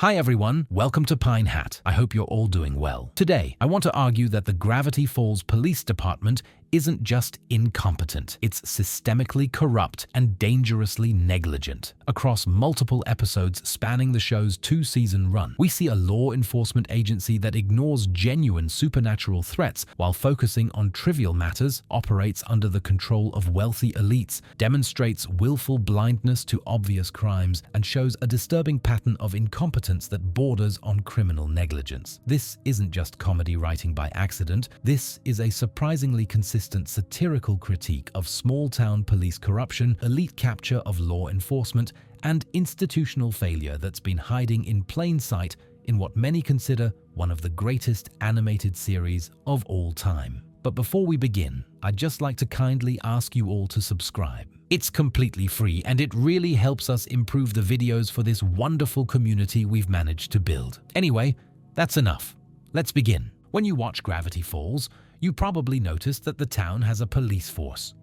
Hi everyone, welcome to Pine Hat. I hope you're all doing well. Today, I want to argue that the Gravity Falls Police Department isn't just incompetent, it's systemically corrupt and dangerously negligent. Across multiple episodes spanning the show's two-season run, we see a law enforcement agency that ignores genuine supernatural threats while focusing on trivial matters, operates under the control of wealthy elites, demonstrates willful blindness to obvious crimes, and shows a disturbing pattern of incompetence that borders on criminal negligence. This isn't just comedy writing by accident, this is a surprisingly consistent satirical critique of small-town police corruption, elite capture of law enforcement, and institutional failure that's been hiding in plain sight in what many consider one of the greatest animated series of all time. But before we begin, I'd just like to kindly ask you all to subscribe. It's completely free and it really helps us improve the videos for this wonderful community we've managed to build. Anyway, that's enough. Let's begin. When you watch Gravity Falls, you probably noticed that the town has a police force.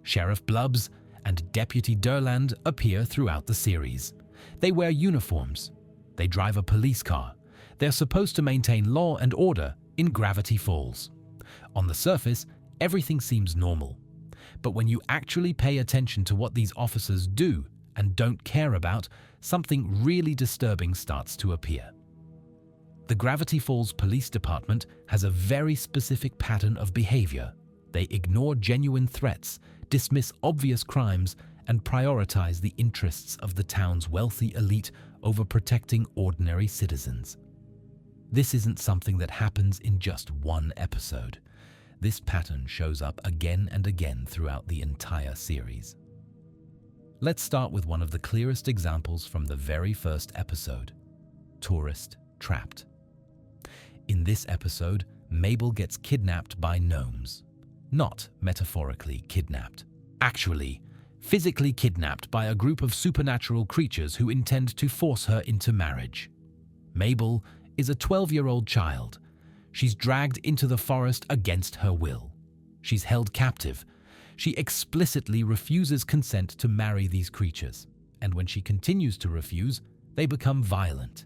Sheriff Blubbs and Deputy Durland appear throughout the series. They wear uniforms. They drive a police car. They're supposed to maintain law and order in Gravity Falls. On the surface, everything seems normal. But when you actually pay attention to what these officers do and don't care about, something really disturbing starts to appear. The Gravity Falls Police Department has a very specific pattern of behavior. They ignore genuine threats, dismiss obvious crimes, and prioritize the interests of the town's wealthy elite over protecting ordinary citizens. This isn't something that happens in just one episode. This pattern shows up again and again throughout the entire series. Let's start with one of the clearest examples from the very first episode, Tourist Trapped. In this episode, Mabel gets kidnapped by gnomes. Not metaphorically kidnapped. Actually, physically kidnapped by a group of supernatural creatures who intend to force her into marriage. Mabel is a 12-year-old child. She's dragged into the forest against her will. She's held captive. She explicitly refuses consent to marry these creatures, and when she continues to refuse, they become violent.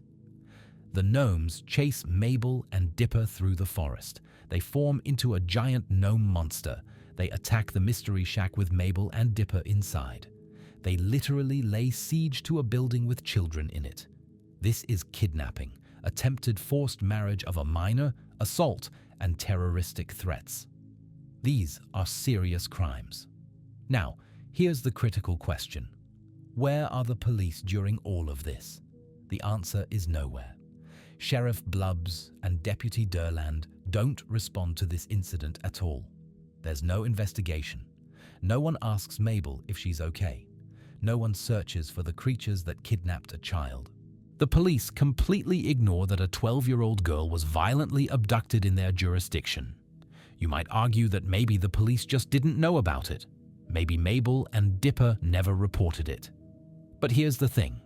The gnomes chase Mabel and Dipper through the forest. They form into a giant gnome monster. They attack the mystery shack with Mabel and Dipper inside. They literally lay siege to a building with children in it. This is kidnapping, attempted forced marriage of a minor, assault, and terroristic threats. These are serious crimes. Now, here's the critical question. Where are the police during all of this? The answer is nowhere. Sheriff Blubbs and Deputy Durland don't respond to this incident at all. There's no investigation. No one asks Mabel if she's okay. No one searches for the creatures that kidnapped a child. The police completely ignore that a 12-year-old girl was violently abducted in their jurisdiction. You might argue that maybe the police just didn't know about it. Maybe Mabel and Dipper never reported it. But here's the thing.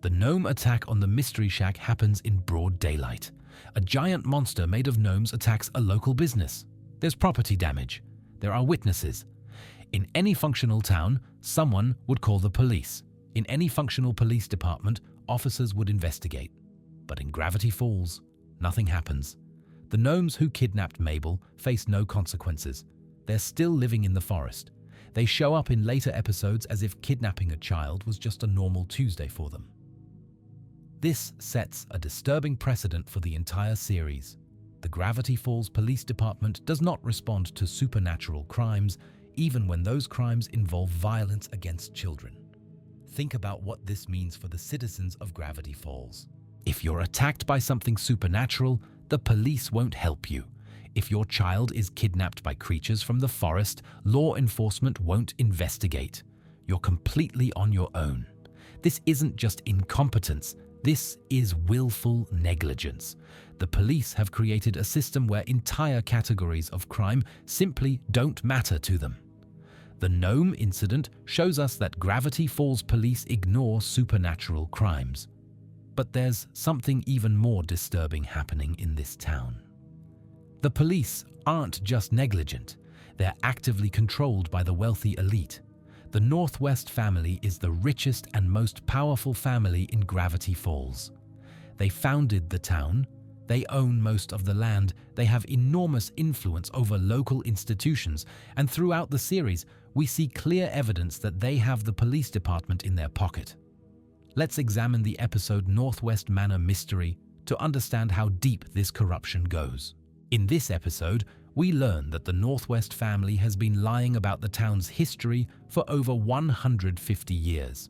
The gnome attack on the mystery shack happens in broad daylight. A giant monster made of gnomes attacks a local business. There's property damage. There are witnesses. In any functional town, someone would call the police. In any functional police department, officers would investigate. But in Gravity Falls, nothing happens. The gnomes who kidnapped Mabel face no consequences. They're still living in the forest. They show up in later episodes as if kidnapping a child was just a normal Tuesday for them. This sets a disturbing precedent for the entire series. The Gravity Falls Police Department does not respond to supernatural crimes, even when those crimes involve violence against children. Think about what this means for the citizens of Gravity Falls. If you're attacked by something supernatural, the police won't help you. If your child is kidnapped by creatures from the forest, law enforcement won't investigate. You're completely on your own. This isn't just incompetence. This is willful negligence. The police have created a system where entire categories of crime simply don't matter to them. The gnome incident shows us that Gravity Falls police ignore supernatural crimes. But there's something even more disturbing happening in this town. The police aren't just negligent, they're actively controlled by the wealthy elite. The Northwest family is the richest and most powerful family in Gravity Falls. They founded the town. They own most of the land. They have enormous influence over local institutions. And throughout the series, we see clear evidence that they have the police department in their pocket. Let's examine the episode Northwest Manor Mystery to understand how deep this corruption goes. In this episode, we learn that the Northwest family has been lying about the town's history for over 150 years.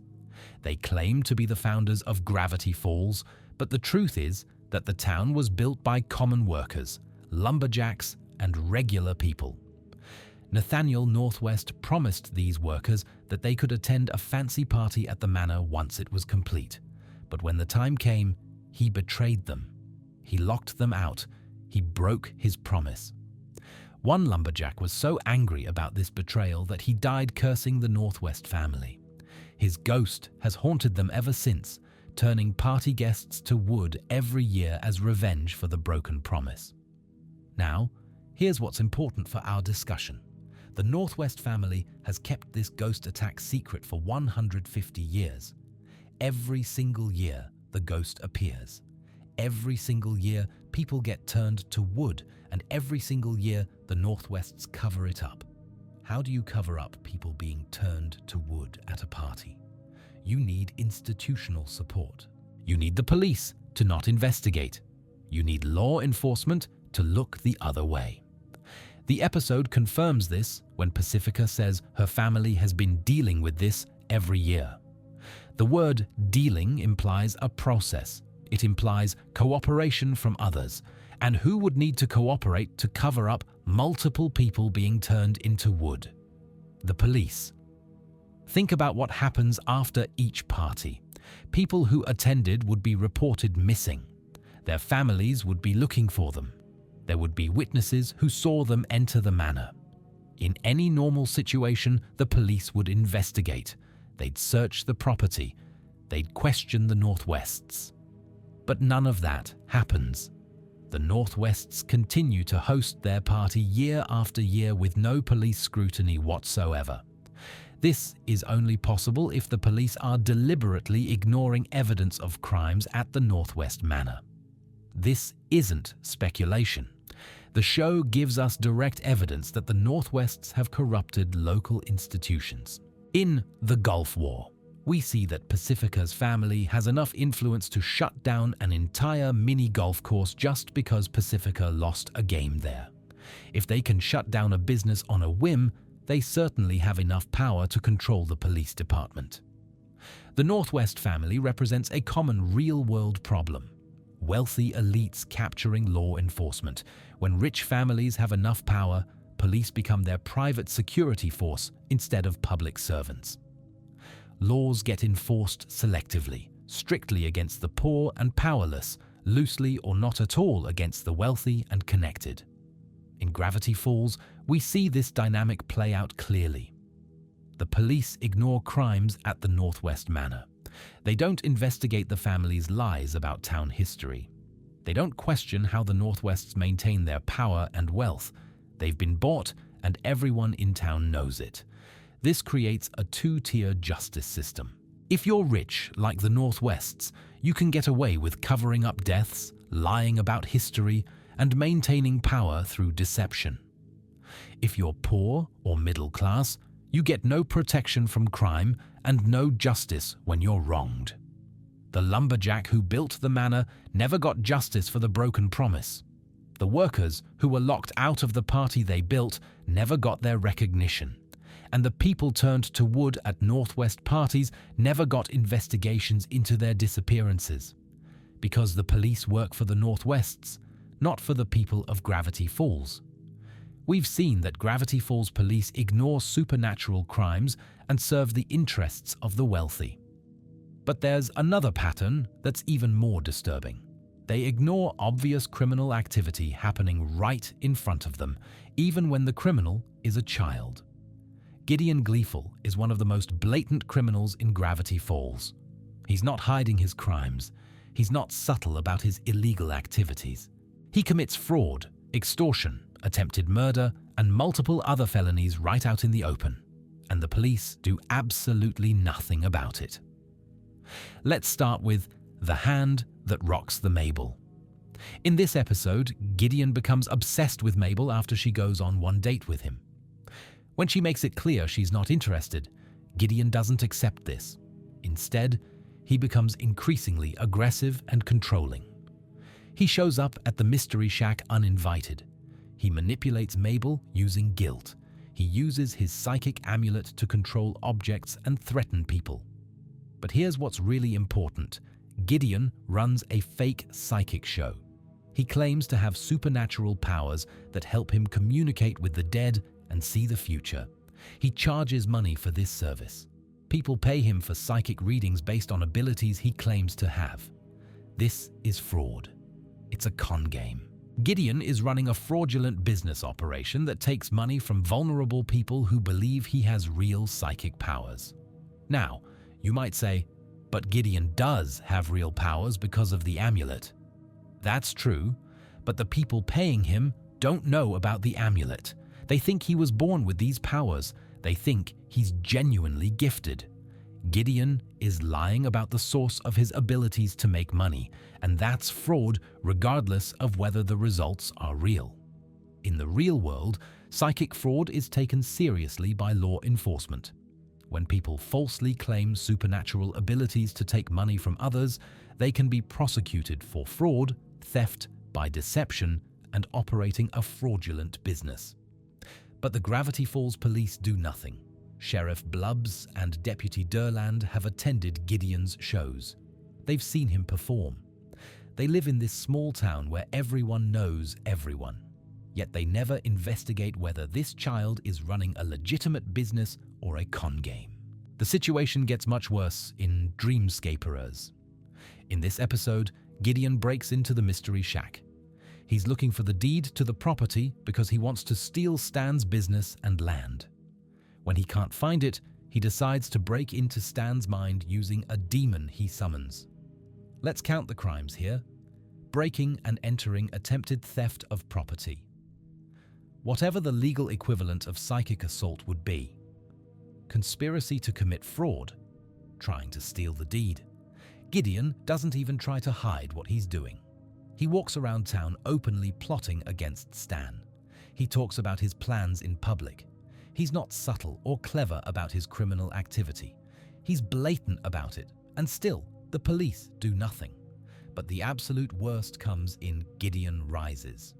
They claim to be the founders of Gravity Falls, but the truth is that the town was built by common workers, lumberjacks, and regular people. Nathaniel Northwest promised these workers that they could attend a fancy party at the manor once it was complete. But when the time came, he betrayed them. He locked them out. He broke his promise. One lumberjack was so angry about this betrayal that he died cursing the Northwest family. His ghost has haunted them ever since, turning party guests to wood every year as revenge for the broken promise. Now, here's what's important for our discussion. The Northwest family has kept this ghost attack secret for 150 years. Every single year, the ghost appears. Every single year, people get turned to wood, and every single year, the Northwests cover it up. How do you cover up people being turned to wood at a party? You need institutional support. You need the police to not investigate. You need law enforcement to look the other way. The episode confirms this when Pacifica says her family has been dealing with this every year. The word dealing implies a process. It implies cooperation from others. And who would need to cooperate to cover up multiple people being turned into wood? The police. Think about what happens after each party. People who attended would be reported missing. Their families would be looking for them. There would be witnesses who saw them enter the manor. In any normal situation, the police would investigate. They'd search the property. They'd question the Northwests. But none of that happens. The Northwests continue to host their party year after year with no police scrutiny whatsoever. This is only possible if the police are deliberately ignoring evidence of crimes at the Northwest Manor. This isn't speculation. The show gives us direct evidence that the Northwests have corrupted local institutions. In The Gulf War, we see that Pacifica's family has enough influence to shut down an entire mini golf course just because Pacifica lost a game there. If they can shut down a business on a whim, they certainly have enough power to control the police department. The Northwest family represents a common real-world problem. Wealthy elites capturing law enforcement. When rich families have enough power, police become their private security force instead of public servants. Laws get enforced selectively, strictly against the poor and powerless, loosely or not at all against the wealthy and connected. In Gravity Falls, we see this dynamic play out clearly. The police ignore crimes at the Northwest Manor. They don't investigate the family's lies about town history. They don't question how the Northwests maintain their power and wealth. They've been bought, and everyone in town knows it. This creates a two-tier justice system. If you're rich, like the Northwests, you can get away with covering up deaths, lying about history, and maintaining power through deception. If you're poor or middle class, you get no protection from crime and no justice when you're wronged. The lumberjack who built the manor never got justice for the broken promise. The workers who were locked out of the party they built never got their recognition. And the people turned to wood at Northwest parties never got investigations into their disappearances. Because the police work for the Northwests, not for the people of Gravity Falls. We've seen that Gravity Falls police ignore supernatural crimes and serve the interests of the wealthy. But there's another pattern that's even more disturbing. They ignore obvious criminal activity happening right in front of them, even when the criminal is a child. Gideon Gleeful is one of the most blatant criminals in Gravity Falls. He's not hiding his crimes. He's not subtle about his illegal activities. He commits fraud, extortion, attempted murder, and multiple other felonies right out in the open, and the police do absolutely nothing about it. Let's start with The Hand That Rocks the Mabel. In this episode, Gideon becomes obsessed with Mabel after she goes on one date with him. When she makes it clear she's not interested, Gideon doesn't accept this. Instead, he becomes increasingly aggressive and controlling. He shows up at the mystery shack uninvited. He manipulates Mabel using guilt. He uses his psychic amulet to control objects and threaten people. But here's what's really important. Gideon runs a fake psychic show. He claims to have supernatural powers that help him communicate with the dead and see the future. He charges money for this service. People pay him for psychic readings based on abilities he claims to have. This is fraud. It's a con game. Gideon is running a fraudulent business operation that takes money from vulnerable people who believe he has real psychic powers. Now, you might say, but Gideon does have real powers because of the amulet. That's true, but the people paying him don't know about the amulet. They think he was born with these powers. They think he's genuinely gifted. Gideon is lying about the source of his abilities to make money, and that's fraud regardless of whether the results are real. In the real world, psychic fraud is taken seriously by law enforcement. When people falsely claim supernatural abilities to take money from others, they can be prosecuted for fraud, theft by deception, and operating a fraudulent business. But the Gravity Falls police do nothing. Sheriff Blubbs and Deputy Durland have attended Gideon's shows. They've seen him perform. They live in this small town where everyone knows everyone. Yet they never investigate whether this child is running a legitimate business or a con game. The situation gets much worse in Dreamscaperers. In this episode, Gideon breaks into the mystery shack. He's looking for the deed to the property because he wants to steal Stan's business and land. When he can't find it, he decides to break into Stan's mind using a demon he summons. Let's count the crimes here. Breaking and entering attempted theft of property. Whatever the legal equivalent of psychic assault would be. Conspiracy to commit fraud. Trying to steal the deed. Gideon doesn't even try to hide what he's doing. He walks around town openly plotting against Stan. He talks about his plans in public. He's not subtle or clever about his criminal activity. He's blatant about it, and still, the police do nothing. But the absolute worst comes in Gideon Rises.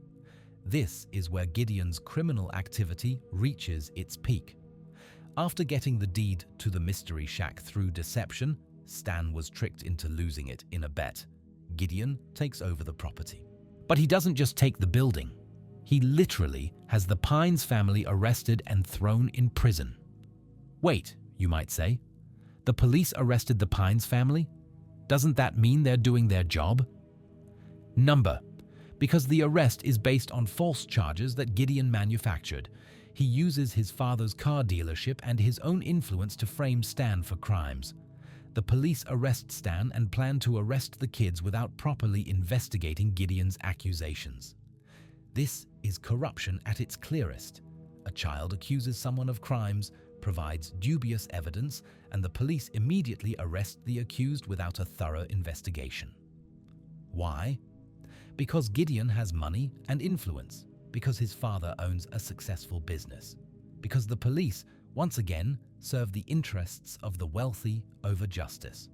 This is where Gideon's criminal activity reaches its peak. After getting the deed to the mystery shack through deception, Stan was tricked into losing it in a bet. Gideon takes over the property. But he doesn't just take the building. He literally has the Pines family arrested and thrown in prison. Wait, you might say. The police arrested the Pines family? Doesn't that mean they're doing their job? Number. Because the arrest is based on false charges that Gideon manufactured. He uses his father's car dealership and his own influence to frame Stan for crimes. The police arrest Stan and plan to arrest the kids without properly investigating Gideon's accusations. This is corruption at its clearest. A child accuses someone of crimes, provides dubious evidence, and the police immediately arrest the accused without a thorough investigation. Why? Because Gideon has money and influence. Because his father owns a successful business. Because the police, once again, serve the interests of the wealthy over justice.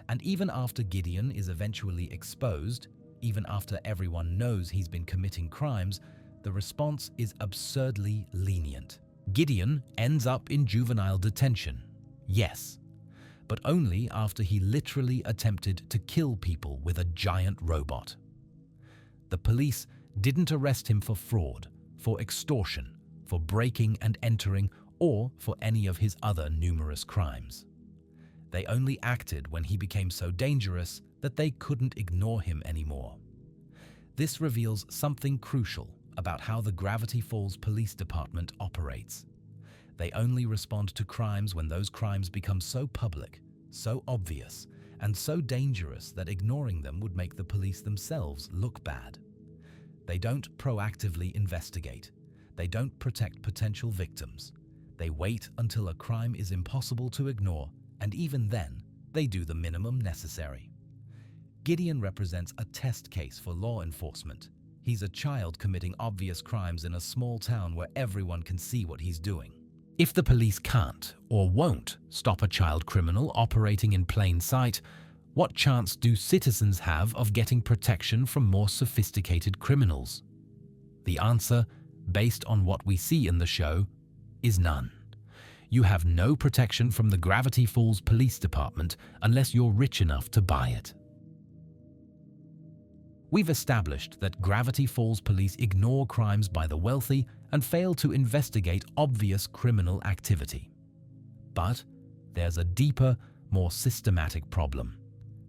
And even after Gideon is eventually exposed, even after everyone knows he's been committing crimes, the response is absurdly lenient. Gideon ends up in juvenile detention, yes, but only after he literally attempted to kill people with a giant robot. The police didn't arrest him for fraud, for extortion, for breaking and entering, or for any of his other numerous crimes. They only acted when he became so dangerous that they couldn't ignore him anymore. This reveals something crucial about how the Gravity Falls Police Department operates. They only respond to crimes when those crimes become so public, so obvious, and so dangerous that ignoring them would make the police themselves look bad. They don't proactively investigate. They don't protect potential victims. They wait until a crime is impossible to ignore, and even then, they do the minimum necessary. Gideon represents a test case for law enforcement. He's a child committing obvious crimes in a small town where everyone can see what he's doing. If the police can't or won't stop a child criminal operating in plain sight, what chance do citizens have of getting protection from more sophisticated criminals? The answer, based on what we see in the show, is none. You have no protection from the Gravity Falls Police Department unless you're rich enough to buy it. We've established that Gravity Falls police ignore crimes by the wealthy and fail to investigate obvious criminal activity. But there's a deeper, more systematic problem.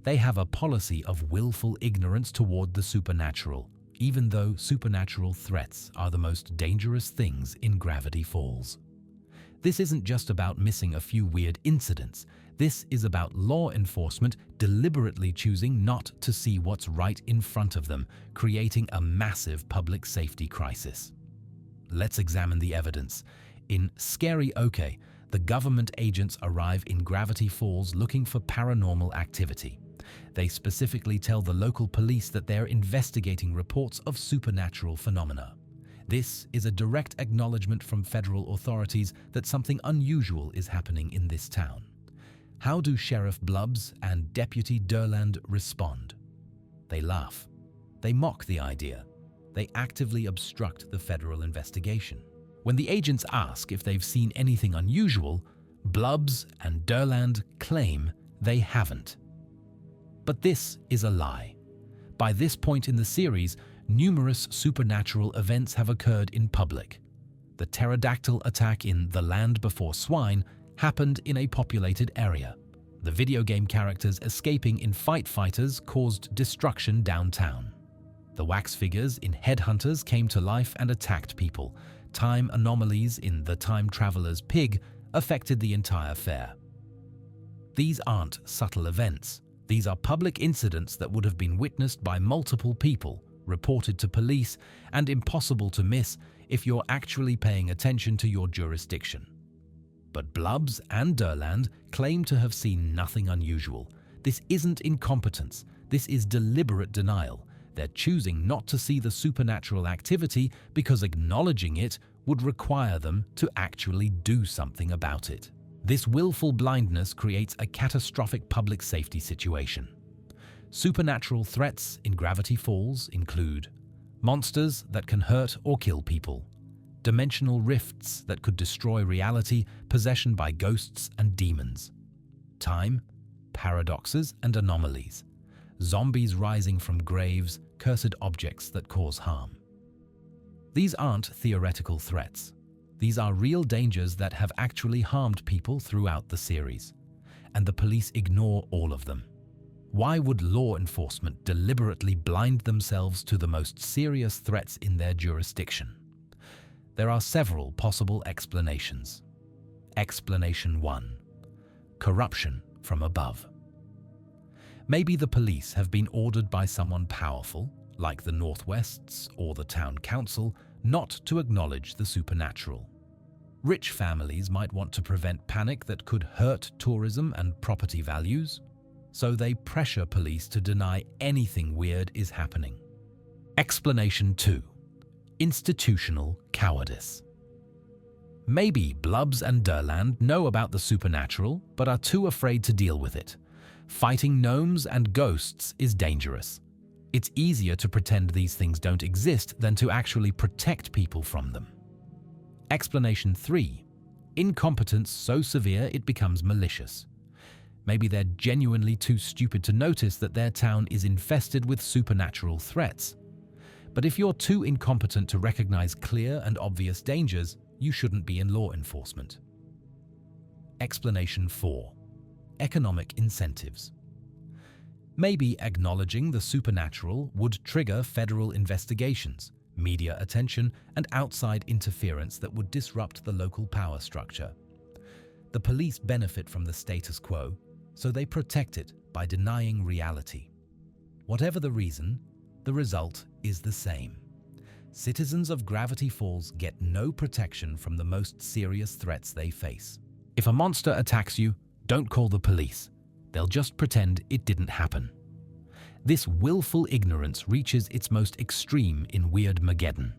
They have a policy of willful ignorance toward the supernatural, even though supernatural threats are the most dangerous things in Gravity Falls. This isn't just about missing a few weird incidents. This is about law enforcement deliberately choosing not to see what's right in front of them, creating a massive public safety crisis. Let's examine the evidence. In Scary OK, the government agents arrive in Gravity Falls looking for paranormal activity. They specifically tell the local police that they're investigating reports of supernatural phenomena. This is a direct acknowledgement from federal authorities that something unusual is happening in this town. How do Sheriff Blubbs and Deputy Durland respond? They laugh. They mock the idea. They actively obstruct the federal investigation. When the agents ask if they've seen anything unusual, Blubbs and Durland claim they haven't. But this is a lie. By this point in the series, numerous supernatural events have occurred in public. The pterodactyl attack in The Land Before Swine happened in a populated area. The video game characters escaping in Fight Fighters caused destruction downtown. The wax figures in Headhunters came to life and attacked people. Time anomalies in The Time Traveler's Pig affected the entire fair. These aren't subtle events. These are public incidents that would have been witnessed by multiple people, reported to police, and impossible to miss if you're actually paying attention to your jurisdiction. But Blubbs and Durland claim to have seen nothing unusual. This isn't incompetence. This is deliberate denial. They're choosing not to see the supernatural activity because acknowledging it would require them to actually do something about it. This willful blindness creates a catastrophic public safety situation. Supernatural threats in Gravity Falls include monsters that can hurt or kill people, dimensional rifts that could destroy reality, possession by ghosts and demons, time, paradoxes and anomalies, zombies rising from graves, cursed objects that cause harm. These aren't theoretical threats. These are real dangers that have actually harmed people throughout the series, and the police ignore all of them. Why would law enforcement deliberately blind themselves to the most serious threats in their jurisdiction? There are several possible explanations. Explanation 1. Corruption from above. Maybe the police have been ordered by someone powerful, like the Northwests or the town council, not to acknowledge the supernatural. Rich families might want to prevent panic that could hurt tourism and property values, so they pressure police to deny anything weird is happening. Explanation 2. Institutional cowardice. Maybe Blubbs and Durland know about the supernatural but are too afraid to deal with it. Fighting gnomes and ghosts is dangerous. It's easier to pretend these things don't exist than to actually protect people from them. Explanation 3. Incompetence so severe it becomes malicious. Maybe they're genuinely too stupid to notice that their town is infested with supernatural threats. But if you're too incompetent to recognize clear and obvious dangers, you shouldn't be in law enforcement. Explanation 4. Economic incentives. Maybe acknowledging the supernatural would trigger federal investigations, media attention, and outside interference that would disrupt the local power structure. The police benefit from the status quo, so they protect it by denying reality. Whatever the reason, the result is the same. Citizens of Gravity Falls get no protection from the most serious threats they face. If a monster attacks you, don't call the police. They'll just pretend it didn't happen. This willful ignorance reaches its most extreme in Weirdmageddon.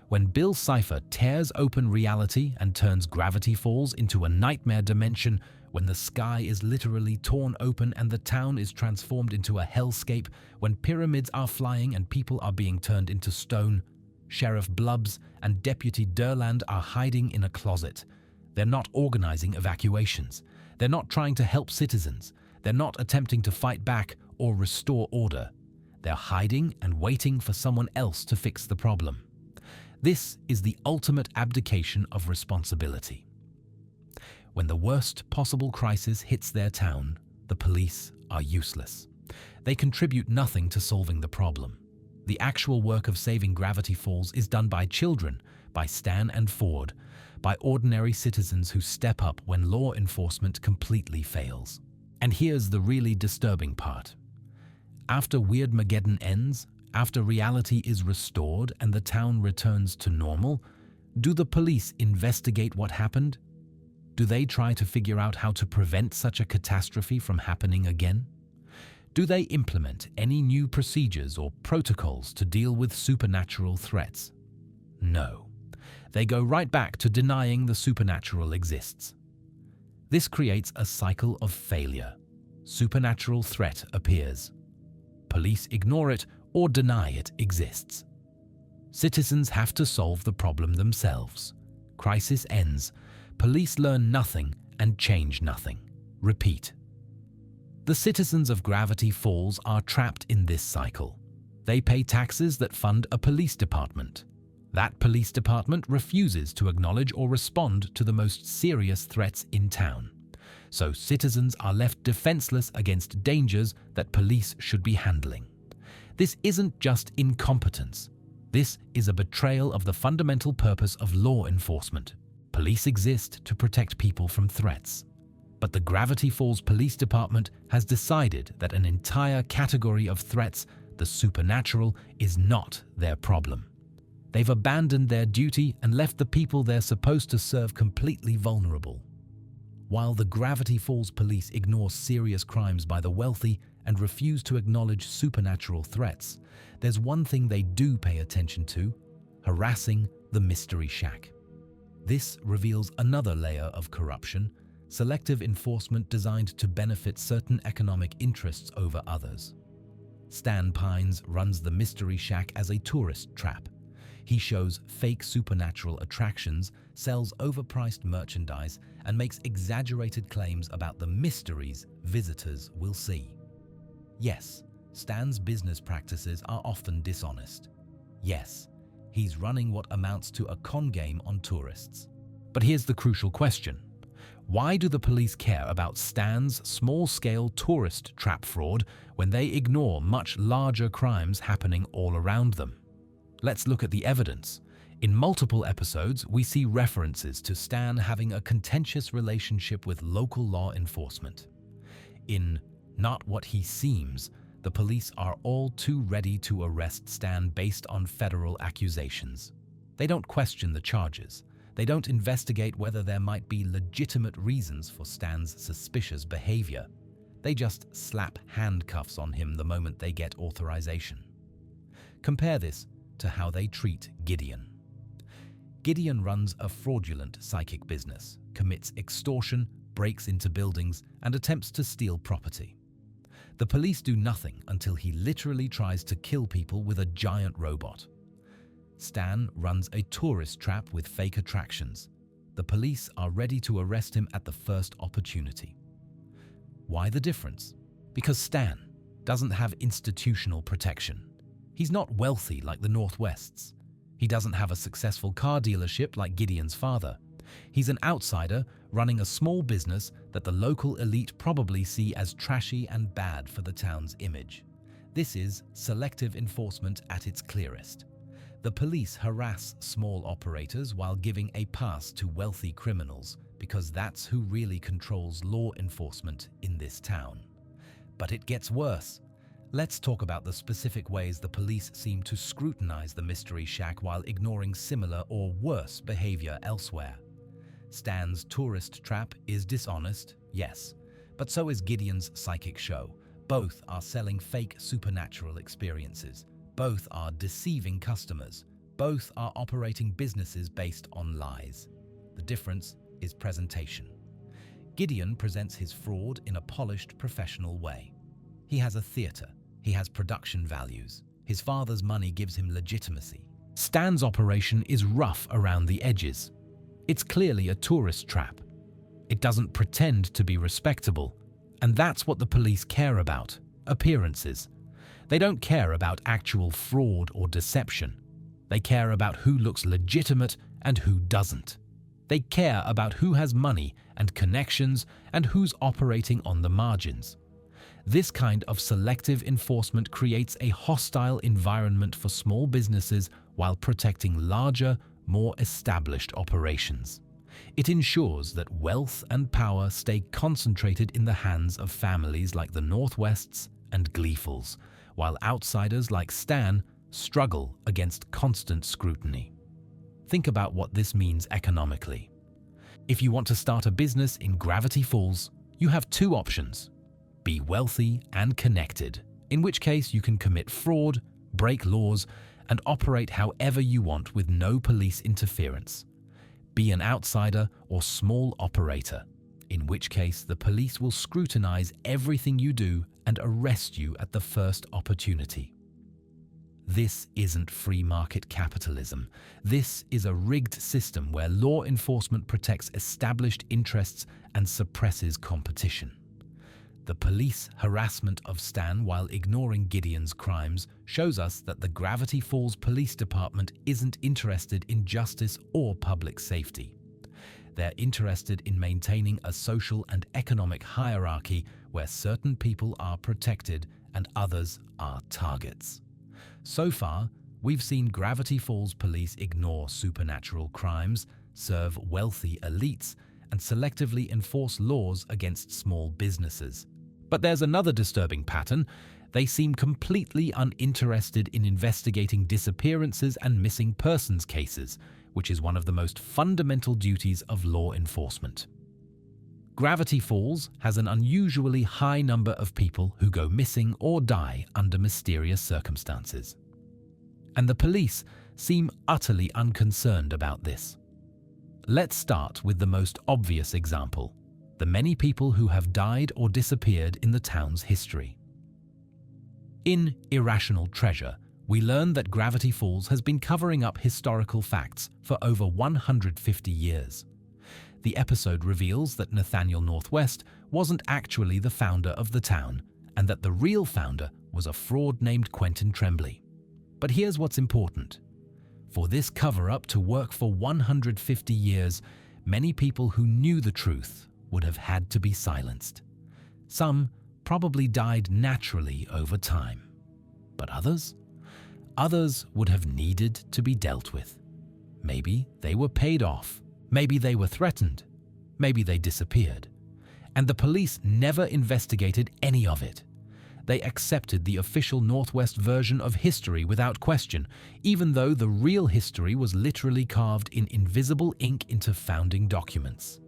When Bill Cipher tears open reality and turns Gravity Falls into a nightmare dimension, when the sky is literally torn open and the town is transformed into a hellscape, when pyramids are flying and people are being turned into stone, Sheriff Blubbs and Deputy Durland are hiding in a closet. They're not organizing evacuations. They're not trying to help citizens. They're not attempting to fight back or restore order. They're hiding and waiting for someone else to fix the problem. This is the ultimate abdication of responsibility. When the worst possible crisis hits their town, the police are useless. They contribute nothing to solving the problem. The actual work of saving Gravity Falls is done by children, by Stan and Ford, by ordinary citizens who step up when law enforcement completely fails. And here's the really disturbing part. After Weirdmageddon ends, after reality is restored and the town returns to normal, do the police investigate what happened? Do they try to figure out how to prevent such a catastrophe from happening again? Do they implement any new procedures or protocols to deal with supernatural threats? No. They go right back to denying the supernatural exists. This creates a cycle of failure. Supernatural threat appears. Police ignore it or deny it exists. Citizens have to solve the problem themselves. Crisis ends. Police learn nothing and change nothing. Repeat. The citizens of Gravity Falls are trapped in this cycle. They pay taxes that fund a police department. That police department refuses to acknowledge or respond to the most serious threats in town. So citizens are left defenseless against dangers that police should be handling. This isn't just incompetence. This is a betrayal of the fundamental purpose of law enforcement. Police exist to protect people from threats. But the Gravity Falls Police Department has decided that an entire category of threats, the supernatural, is not their problem. They've abandoned their duty and left the people they're supposed to serve completely vulnerable. While the Gravity Falls Police ignore serious crimes by the wealthy and refuse to acknowledge supernatural threats, there's one thing they do pay attention to: harassing the Mystery Shack. This reveals another layer of corruption, selective enforcement designed to benefit certain economic interests over others. Stan Pines runs the Mystery Shack as a tourist trap. He shows fake supernatural attractions, sells overpriced merchandise, and makes exaggerated claims about the mysteries visitors will see. Yes, Stan's business practices are often dishonest. Yes, he's running what amounts to a con game on tourists. But here's the crucial question. Why do the police care about Stan's small-scale tourist trap fraud when they ignore much larger crimes happening all around them? Let's look at the evidence. In multiple episodes, we see references to Stan having a contentious relationship with local law enforcement. In Not What He Seems, the police are all too ready to arrest Stan based on federal accusations. They don't question the charges. They don't investigate whether there might be legitimate reasons for Stan's suspicious behavior. They just slap handcuffs on him the moment they get authorization. Compare this to how they treat Gideon. Gideon runs a fraudulent psychic business, commits extortion, breaks into buildings, and attempts to steal property. The police do nothing until he literally tries to kill people with a giant robot. Stan runs a tourist trap with fake attractions. The police are ready to arrest him at the first opportunity. Why the difference? Because Stan doesn't have institutional protection. He's not wealthy like the Northwests. He doesn't have a successful car dealership like Gideon's father. He's an outsider running a small business that the local elite probably see as trashy and bad for the town's image. This is selective enforcement at its clearest. The police harass small operators while giving a pass to wealthy criminals because that's who really controls law enforcement in this town. But it gets worse. Let's talk about the specific ways the police seem to scrutinize the Mystery Shack while ignoring similar or worse behavior elsewhere. Stan's tourist trap is dishonest, yes, but so is Gideon's psychic show. Both are selling fake supernatural experiences. Both are deceiving customers. Both are operating businesses based on lies. The difference is presentation. Gideon presents his fraud in a polished, professional way. He has a theater. He has production values. His father's money gives him legitimacy. Stan's operation is rough around the edges. It's clearly a tourist trap. It doesn't pretend to be respectable. And that's what the police care about: appearances. They don't care about actual fraud or deception. They care about who looks legitimate and who doesn't. They care about who has money and connections and who's operating on the margins. This kind of selective enforcement creates a hostile environment for small businesses while protecting larger, more established operations. It ensures that wealth and power stay concentrated in the hands of families like the Northwests and Gleefuls, while outsiders like Stan struggle against constant scrutiny. Think about what this means economically. If you want to start a business in Gravity Falls, you have two options: be wealthy and connected, in which case you can commit fraud, break laws, and operate however you want with no police interference. Be an outsider or small operator, in which case the police will scrutinize everything you do and arrest you at the first opportunity. This isn't free market capitalism. This is a rigged system where law enforcement protects established interests and suppresses competition. The police harassment of Stan while ignoring Gideon's crimes shows us that the Gravity Falls Police Department isn't interested in justice or public safety. They're interested in maintaining a social and economic hierarchy where certain people are protected and others are targets. So far, we've seen Gravity Falls Police ignore supernatural crimes, serve wealthy elites, and selectively enforce laws against small businesses. But there's another disturbing pattern. They seem completely uninterested in investigating disappearances and missing persons cases, which is one of the most fundamental duties of law enforcement. Gravity Falls has an unusually high number of people who go missing or die under mysterious circumstances. And the police seem utterly unconcerned about this. Let's start with the most obvious example: the many people who have died or disappeared in the town's history. In Irrational Treasure, we learn that Gravity Falls has been covering up historical facts for over 150 years. The episode reveals that Nathaniel Northwest wasn't actually the founder of the town, and that the real founder was a fraud named Quentin Tremblay. But here's what's important. For this cover-up to work for 150 years, many people who knew the truth would have had to be silenced. Some probably died naturally over time. But others? Others would have needed to be dealt with. Maybe they were paid off. Maybe they were threatened. Maybe they disappeared. And the police never investigated any of it. They accepted the official Northwest version of history without question, even though the real history was literally carved in invisible ink into founding documents.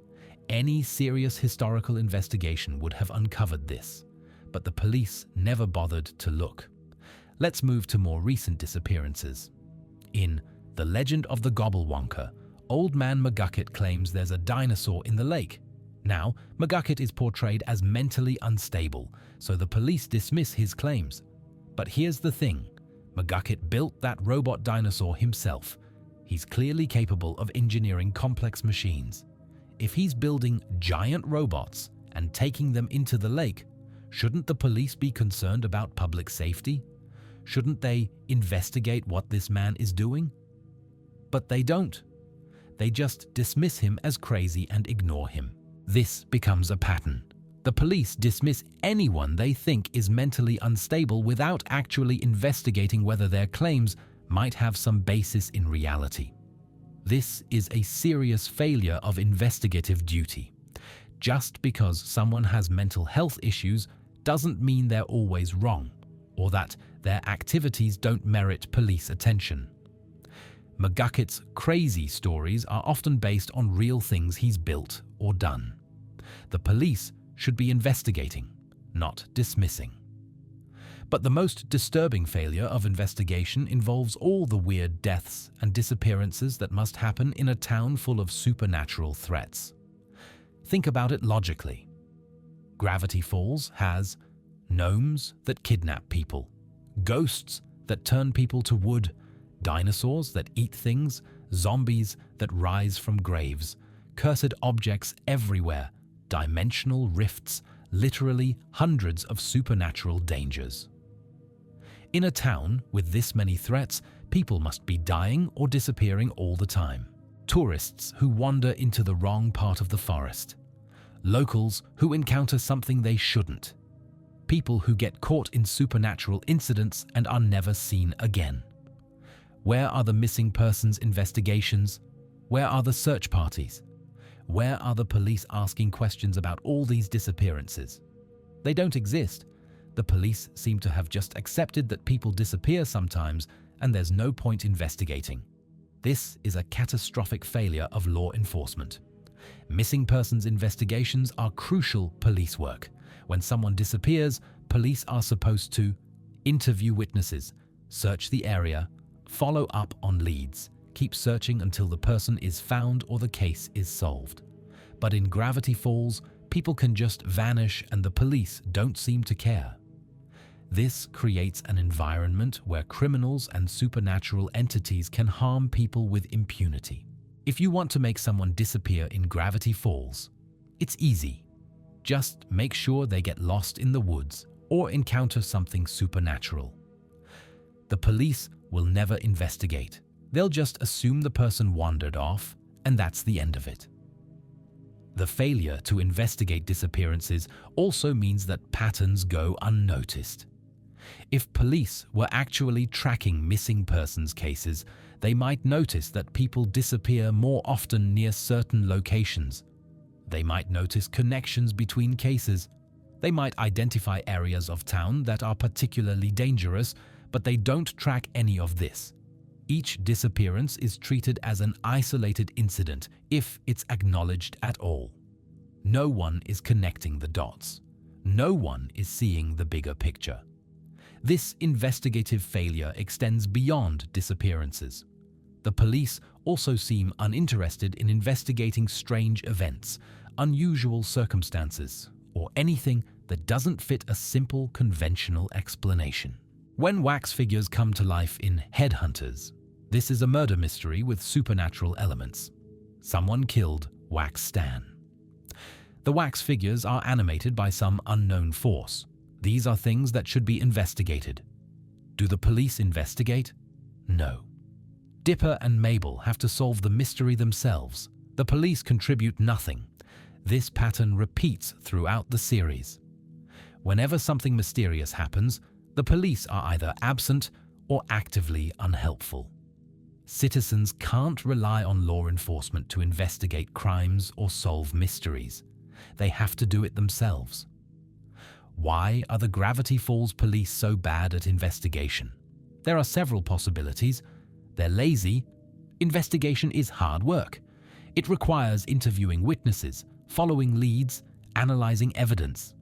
Any serious historical investigation would have uncovered this, but the police never bothered to look. Let's move to more recent disappearances. In The Legend of the Gobblewonker, Old Man McGucket claims there's a dinosaur in the lake. Now, McGucket is portrayed as mentally unstable, so the police dismiss his claims. But here's the thing: McGucket built that robot dinosaur himself. He's clearly capable of engineering complex machines. If he's building giant robots and taking them into the lake, shouldn't the police be concerned about public safety? Shouldn't they investigate what this man is doing? But they don't. They just dismiss him as crazy and ignore him. This becomes a pattern. The police dismiss anyone they think is mentally unstable without actually investigating whether their claims might have some basis in reality. This is a serious failure of investigative duty. Just because someone has mental health issues doesn't mean they're always wrong, or that their activities don't merit police attention. McGucket's crazy stories are often based on real things he's built or done. The police should be investigating, not dismissing. But the most disturbing failure of investigation involves all the weird deaths and disappearances that must happen in a town full of supernatural threats. Think about it logically. Gravity Falls has gnomes that kidnap people, ghosts that turn people to wood, dinosaurs that eat things, zombies that rise from graves, cursed objects everywhere, dimensional rifts, literally hundreds of supernatural dangers. In a town with this many threats, people must be dying or disappearing all the time. Tourists who wander into the wrong part of the forest. Locals who encounter something they shouldn't. People who get caught in supernatural incidents and are never seen again. Where are the missing persons investigations? Where are the search parties? Where are the police asking questions about all these disappearances? They don't exist. The police seem to have just accepted that people disappear sometimes and there's no point investigating. This is a catastrophic failure of law enforcement. Missing persons investigations are crucial police work. When someone disappears, police are supposed to interview witnesses, search the area, follow up on leads, keep searching until the person is found or the case is solved. But in Gravity Falls, people can just vanish and the police don't seem to care. This creates an environment where criminals and supernatural entities can harm people with impunity. If you want to make someone disappear in Gravity Falls, it's easy. Just make sure they get lost in the woods or encounter something supernatural. The police will never investigate. They'll just assume the person wandered off, and that's the end of it. The failure to investigate disappearances also means that patterns go unnoticed. If police were actually tracking missing persons cases, they might notice that people disappear more often near certain locations. They might notice connections between cases. They might identify areas of town that are particularly dangerous, but they don't track any of this. Each disappearance is treated as an isolated incident if it's acknowledged at all. No one is connecting the dots. No one is seeing the bigger picture. This investigative failure extends beyond disappearances. The police also seem uninterested in investigating strange events, unusual circumstances, or anything that doesn't fit a simple, conventional explanation. When wax figures come to life in Headhunters, this is a murder mystery with supernatural elements. Someone killed Wax Stan. The wax figures are animated by some unknown force. These are things that should be investigated. Do the police investigate? No. Dipper and Mabel have to solve the mystery themselves. The police contribute nothing. This pattern repeats throughout the series. Whenever something mysterious happens, the police are either absent or actively unhelpful. Citizens can't rely on law enforcement to investigate crimes or solve mysteries. They have to do it themselves. Why are the Gravity Falls police so bad at investigation? There are several possibilities. They're lazy. Investigation is hard work. It requires interviewing witnesses, following leads, analyzing evidence.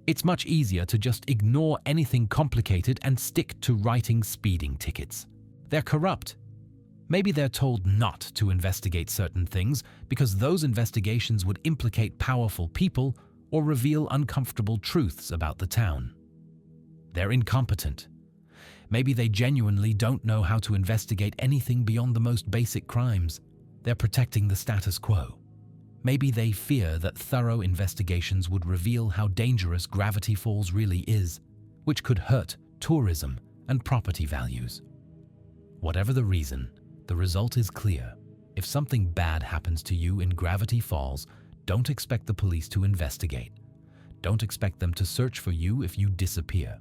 It's much easier to just ignore anything complicated and stick to writing speeding tickets. They're corrupt. Maybe they're told not to investigate certain things because those investigations would implicate powerful people or reveal uncomfortable truths about the town. They're incompetent. Maybe they genuinely don't know how to investigate anything beyond the most basic crimes. They're protecting the status quo. Maybe they fear that thorough investigations would reveal how dangerous Gravity Falls really is, which could hurt tourism and property values. Whatever the reason, the result is clear. If something bad happens to you in Gravity Falls, don't expect the police to investigate. Don't expect them to search for you if you disappear.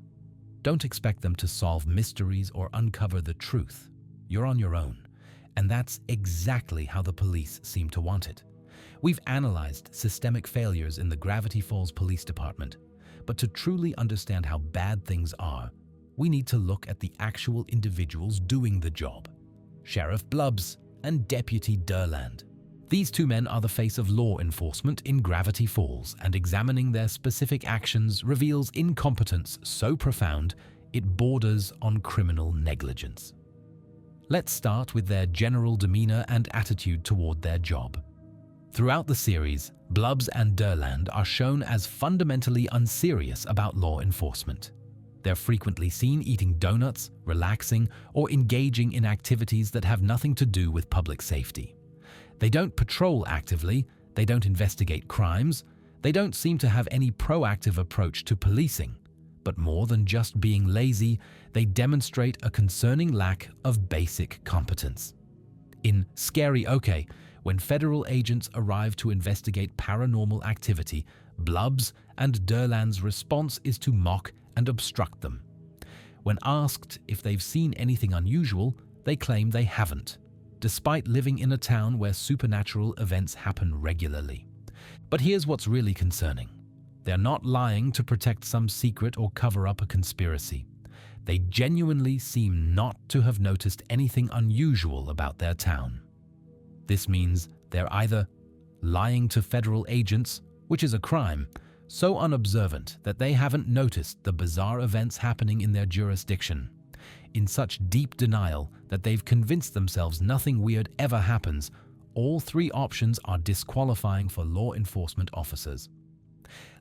Don't expect them to solve mysteries or uncover the truth. You're on your own, and that's exactly how the police seem to want it. We've analyzed systemic failures in the Gravity Falls Police Department, but to truly understand how bad things are, we need to look at the actual individuals doing the job. Sheriff Blubbs and Deputy Durland. These two men are the face of law enforcement in Gravity Falls, and examining their specific actions reveals incompetence so profound it borders on criminal negligence. Let's start with their general demeanor and attitude toward their job. Throughout the series, Blubs and Durland are shown as fundamentally unserious about law enforcement. They're frequently seen eating donuts, relaxing, or engaging in activities that have nothing to do with public safety. They don't patrol actively, they don't investigate crimes, they don't seem to have any proactive approach to policing. But more than just being lazy, they demonstrate a concerning lack of basic competence. In Scary OK, when federal agents arrive to investigate paranormal activity, Blubs and Durland's response is to mock and obstruct them. When asked if they've seen anything unusual, they claim they haven't, despite living in a town where supernatural events happen regularly. But here's what's really concerning. They're not lying to protect some secret or cover up a conspiracy. They genuinely seem not to have noticed anything unusual about their town. This means they're either lying to federal agents, which is a crime, so unobservant that they haven't noticed the bizarre events happening in their jurisdiction, in such deep denial that they've convinced themselves nothing weird ever happens. All three options are disqualifying for law enforcement officers.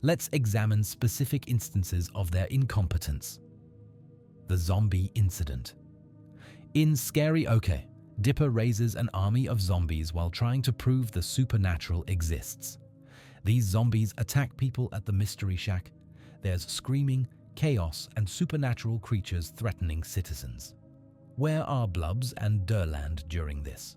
Let's examine specific instances of their incompetence. The zombie incident. In Scary OK, Dipper raises an army of zombies while trying to prove the supernatural exists. These zombies attack people at the Mystery Shack. There's screaming, chaos, and supernatural creatures threatening citizens. Where are Blubs and Durland during this?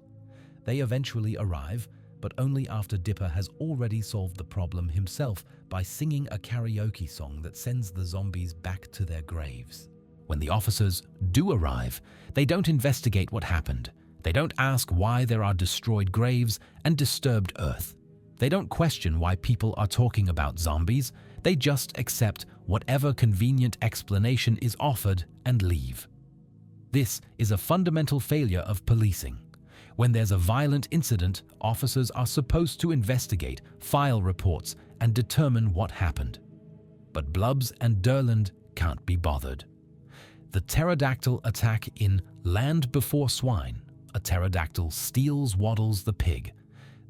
They eventually arrive, but only after Dipper has already solved the problem himself by singing a karaoke song that sends the zombies back to their graves. When the officers do arrive, they don't investigate what happened. They don't ask why there are destroyed graves and disturbed earth. They don't question why people are talking about zombies. They just accept whatever convenient explanation is offered and leave. This is a fundamental failure of policing. When there's a violent incident, officers are supposed to investigate, file reports, and determine what happened. But Blubs and Durland can't be bothered. The pterodactyl attack in Land Before Swine. A pterodactyl steals Waddles the pig.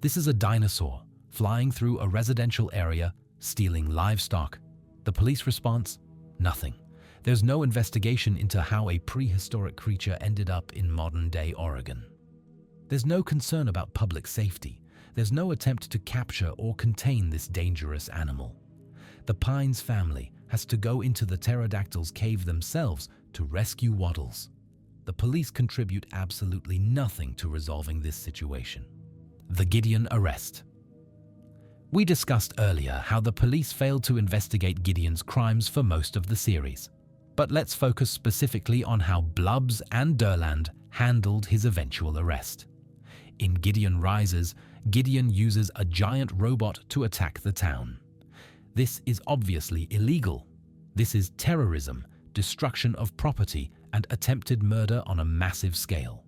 This is a dinosaur flying through a residential area, stealing livestock. The police response? Nothing. There's no investigation into how a prehistoric creature ended up in modern-day Oregon. There's no concern about public safety. There's no attempt to capture or contain this dangerous animal. The Pines family has to go into the pterodactyl's cave themselves to rescue Waddles. The police contribute absolutely nothing to resolving this situation. The Gideon arrest. We discussed earlier how the police failed to investigate Gideon's crimes for most of the series. But let's focus specifically on how Blubs and Durland handled his eventual arrest. In Gideon Rises, Gideon uses a giant robot to attack the town. This is obviously illegal. This is terrorism, destruction of property, and attempted murder on a massive scale.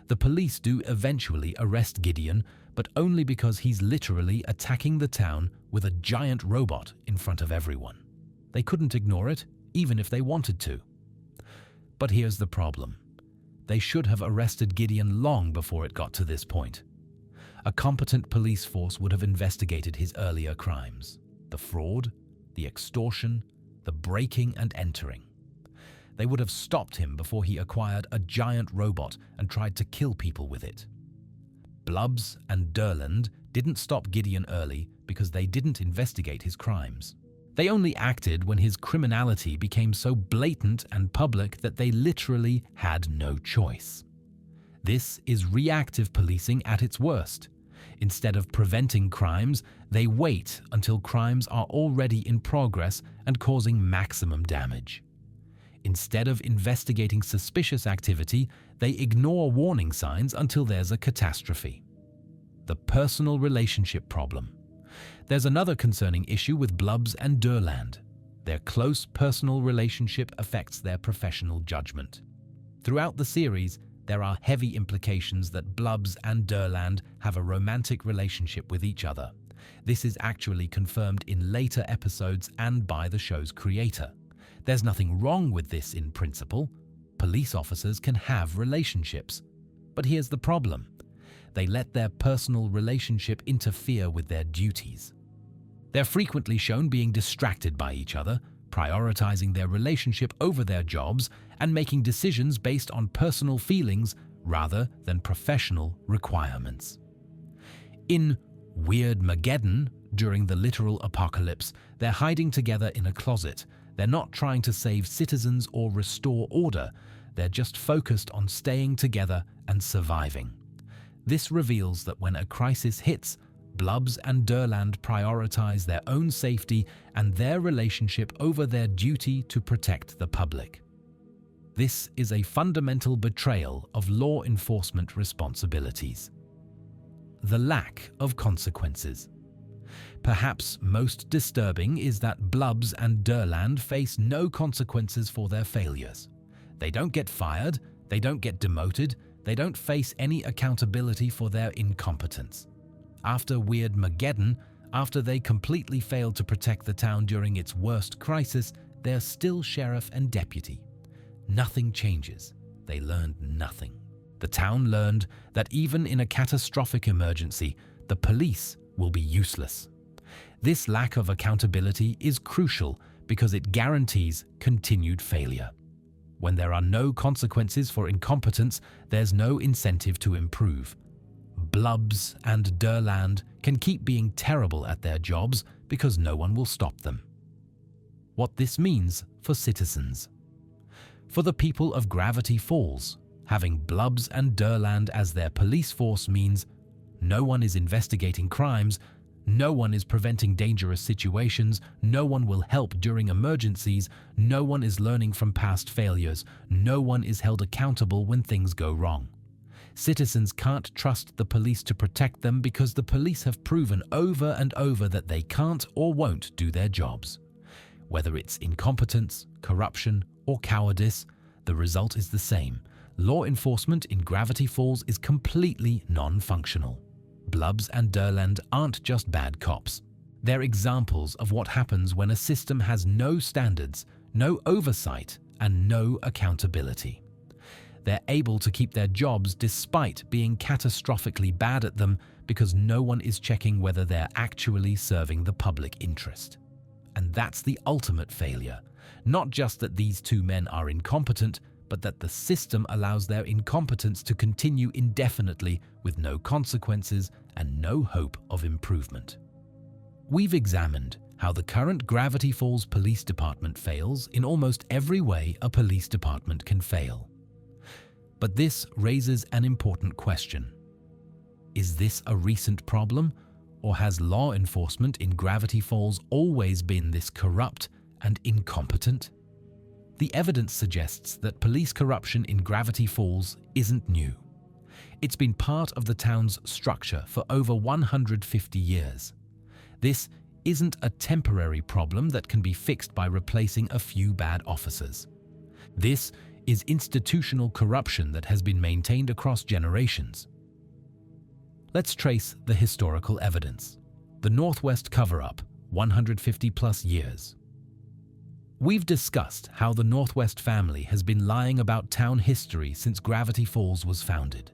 The police do eventually arrest Gideon, but only because he's literally attacking the town with a giant robot in front of everyone. They couldn't ignore it, even if they wanted to. But here's the problem. They should have arrested Gideon long before it got to this point. A competent police force would have investigated his earlier crimes: the fraud, the extortion, the breaking and entering. They would have stopped him before he acquired a giant robot and tried to kill people with it. Blubs and Durland didn't stop Gideon early because they didn't investigate his crimes. They only acted when his criminality became so blatant and public that they literally had no choice. This is reactive policing at its worst. Instead of preventing crimes, they wait until crimes are already in progress and causing maximum damage. Instead of investigating suspicious activity, they ignore warning signs until there's a catastrophe. The personal relationship problem. There's another concerning issue with Blubs and Durland. Their close personal relationship affects their professional judgment. Throughout the series, there are heavy implications that Blubs and Durland have a romantic relationship with each other. This is actually confirmed in later episodes and by the show's creator. There's nothing wrong with this in principle. Police officers can have relationships. But here's the problem. They let their personal relationship interfere with their duties. They're frequently shown being distracted by each other, prioritizing their relationship over their jobs, and making decisions based on personal feelings rather than professional requirements. In Weirdmageddon, during the literal apocalypse, they're hiding together in a closet. They're not trying to save citizens or restore order. They're just focused on staying together and surviving. This reveals that when a crisis hits, Blubs and Durland prioritize their own safety and their relationship over their duty to protect the public. This is a fundamental betrayal of law enforcement responsibilities. The lack of consequences. Perhaps most disturbing is that Blubs and Durland face no consequences for their failures. They don't get fired, they don't get demoted, they don't face any accountability for their incompetence. After Weirdmageddon, after they completely failed to protect the town during its worst crisis, they're still sheriff and deputy. Nothing changes. They learned nothing. The town learned that even in a catastrophic emergency, the police will be useless. This lack of accountability is crucial because it guarantees continued failure. When there are no consequences for incompetence, there's no incentive to improve. Blubs and Durland can keep being terrible at their jobs because no one will stop them. What this means for citizens. For the people of Gravity Falls, having Blubs and Durland as their police force means no one is investigating crimes, no one is preventing dangerous situations, no one will help during emergencies, no one is learning from past failures, no one is held accountable when things go wrong. Citizens can't trust the police to protect them because the police have proven over and over that they can't or won't do their jobs. Whether it's incompetence, corruption, or cowardice, the result is the same. Law enforcement in Gravity Falls is completely non-functional. Blubs and Durland aren't just bad cops. They're examples of what happens when a system has no standards, no oversight, and no accountability. They're able to keep their jobs despite being catastrophically bad at them because no one is checking whether they're actually serving the public interest. And that's the ultimate failure. Not just that these two men are incompetent, but that the system allows their incompetence to continue indefinitely with no consequences and no hope of improvement. We've examined how the current Gravity Falls Police Department fails in almost every way a police department can fail. But this raises an important question. Is this a recent problem, or has law enforcement in Gravity Falls always been this corrupt and incompetent? The evidence suggests that police corruption in Gravity Falls isn't new. It's been part of the town's structure for over 150 years. This isn't a temporary problem that can be fixed by replacing a few bad officers. This is institutional corruption that has been maintained across generations. Let's trace the historical evidence. The Northwest cover-up, 150-plus years. We've discussed how the Northwest family has been lying about town history since Gravity Falls was founded.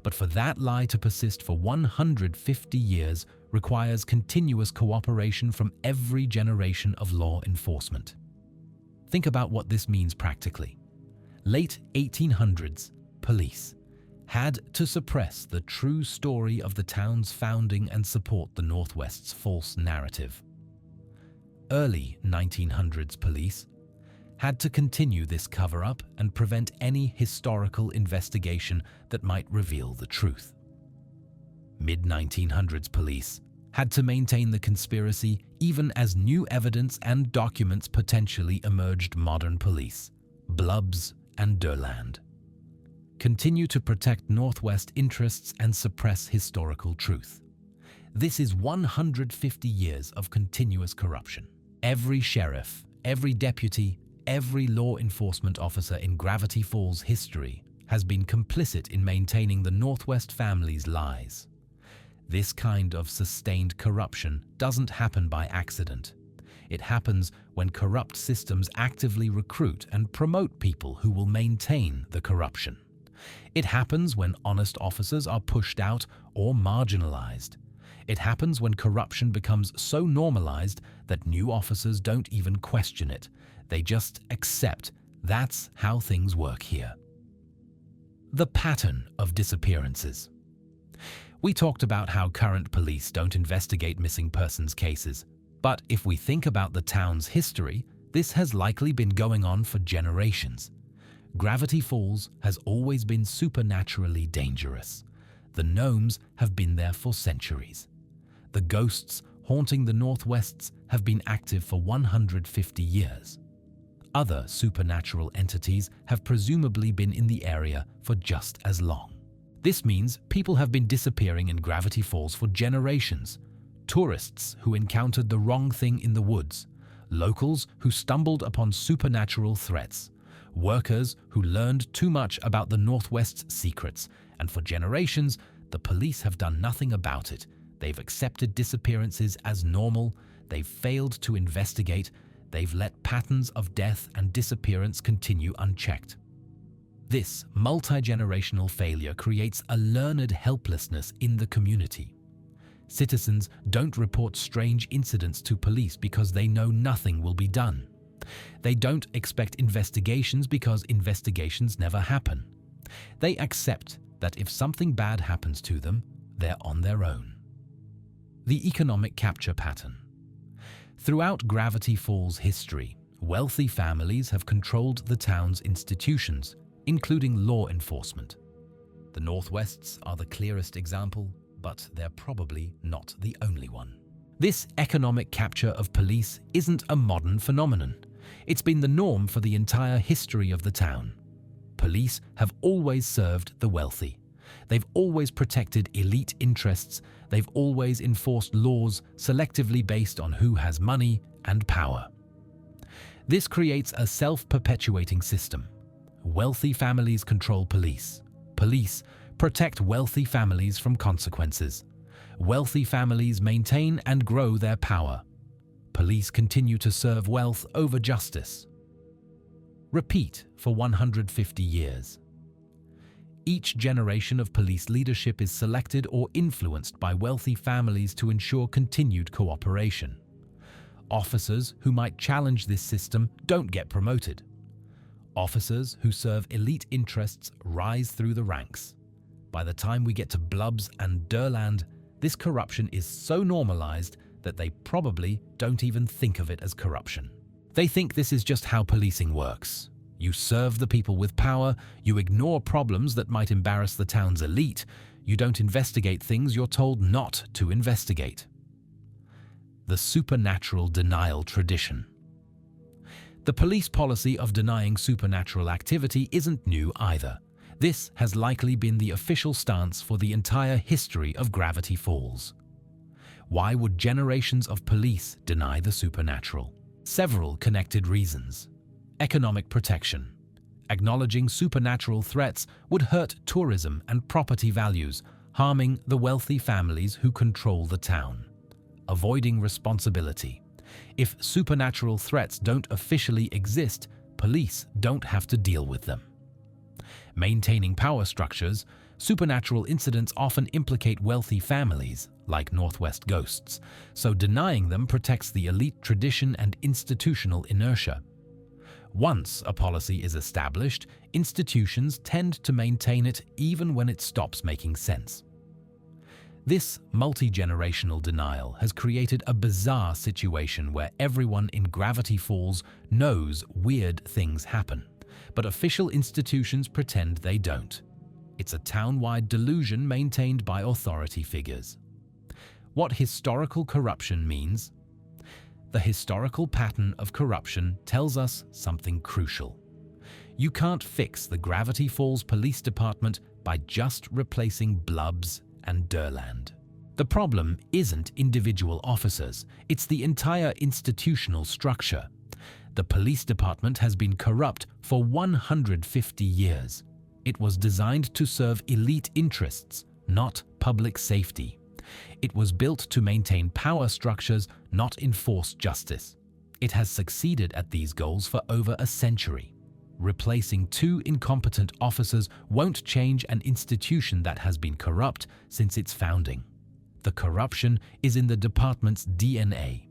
But for that lie to persist for 150 years requires continuous cooperation from every generation of law enforcement. Think about what this means practically. Late 1800s, police had to suppress the true story of the town's founding and support the Northwest's false narrative. Early 1900s police had to continue this cover-up and prevent any historical investigation that might reveal the truth. Mid-1900s police had to maintain the conspiracy even as new evidence and documents potentially emerged. Modern police, Blubs and Durland, continue to protect Northwest interests and suppress historical truth. This is 150 years of continuous corruption. Every sheriff, every deputy, every law enforcement officer in Gravity Falls history has been complicit in maintaining the Northwest family's lies. This kind of sustained corruption doesn't happen by accident. It happens when corrupt systems actively recruit and promote people who will maintain the corruption. It happens when honest officers are pushed out or marginalized. It happens when corruption becomes so normalized that new officers don't even question it. They just accept that's how things work here. The pattern of disappearances. We talked about how current police don't investigate missing persons cases, but if we think about the town's history, this has likely been going on for generations. Gravity Falls has always been supernaturally dangerous. The gnomes have been there for centuries. The ghosts haunting the Northwests have been active for 150 years. Other supernatural entities have presumably been in the area for just as long. This means people have been disappearing in Gravity Falls for generations. Tourists who encountered the wrong thing in the woods, locals who stumbled upon supernatural threats, workers who learned too much about the Northwest's secrets, and for generations, the police have done nothing about it. They've accepted disappearances as normal, they've failed to investigate, they've let patterns of death and disappearance continue unchecked. This multi-generational failure creates a learned helplessness in the community. Citizens don't report strange incidents to police because they know nothing will be done. They don't expect investigations because investigations never happen. They accept that if something bad happens to them, they're on their own. The economic capture pattern. Throughout Gravity Falls history, wealthy families have controlled the town's institutions, including law enforcement. The Northwests are the clearest example, but they're probably not the only one. This economic capture of police isn't a modern phenomenon. It's been the norm for the entire history of the town. Police have always served the wealthy. They've always protected elite interests. They've always enforced laws selectively based on who has money and power. This creates a self-perpetuating system. Wealthy families control police. Police protect wealthy families from consequences. Wealthy families maintain and grow their power. Police continue to serve wealth over justice. Repeat for 150 years. Each generation of police leadership is selected or influenced by wealthy families to ensure continued cooperation. Officers who might challenge this system don't get promoted. Officers who serve elite interests rise through the ranks. By the time we get to Blubs and Durland, this corruption is so normalized that they probably don't even think of it as corruption. They think this is just how policing works. You serve the people with power, you ignore problems that might embarrass the town's elite, you don't investigate things you're told not to investigate. The supernatural denial tradition. The police policy of denying supernatural activity isn't new either. This has likely been the official stance for the entire history of Gravity Falls. Why would generations of police deny the supernatural? Several connected reasons. Economic protection. Acknowledging supernatural threats would hurt tourism and property values, harming the wealthy families who control the town. Avoiding responsibility. If supernatural threats don't officially exist, police don't have to deal with them. Maintaining power structures. Supernatural incidents often implicate wealthy families, like Northwest ghosts, so denying them protects the elite tradition and institutional inertia. Once a policy is established, institutions tend to maintain it even when it stops making sense. This multi-generational denial has created a bizarre situation where everyone in Gravity Falls knows weird things happen, but official institutions pretend they don't. It's a town-wide delusion maintained by authority figures. What historical corruption means? The historical pattern of corruption tells us something crucial. You can't fix the Gravity Falls Police Department by just replacing Blubs and Durland. The problem isn't individual officers, it's the entire institutional structure. The police department has been corrupt for 150 years. It was designed to serve elite interests, not public safety. It was built to maintain power structures, not enforce justice. It has succeeded at these goals for over a century. Replacing two incompetent officers won't change an institution that has been corrupt since its founding. The corruption is in the department's DNA.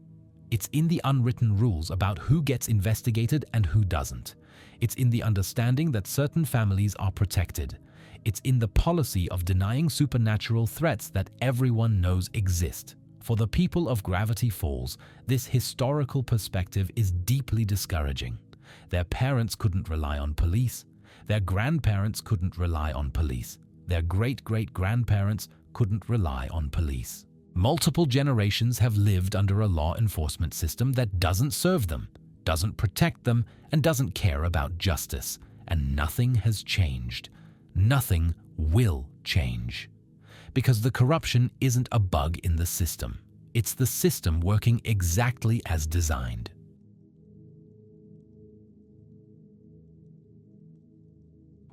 It's in the unwritten rules about who gets investigated and who doesn't. It's in the understanding that certain families are protected. It's in the policy of denying supernatural threats that everyone knows exist. For the people of Gravity Falls, this historical perspective is deeply discouraging. Their parents couldn't rely on police. Their grandparents couldn't rely on police. Their great-great-grandparents couldn't rely on police. Multiple generations have lived under a law enforcement system that doesn't serve them, doesn't protect them, and doesn't care about justice. And nothing has changed. Nothing will change. Because the corruption isn't a bug in the system. It's the system working exactly as designed.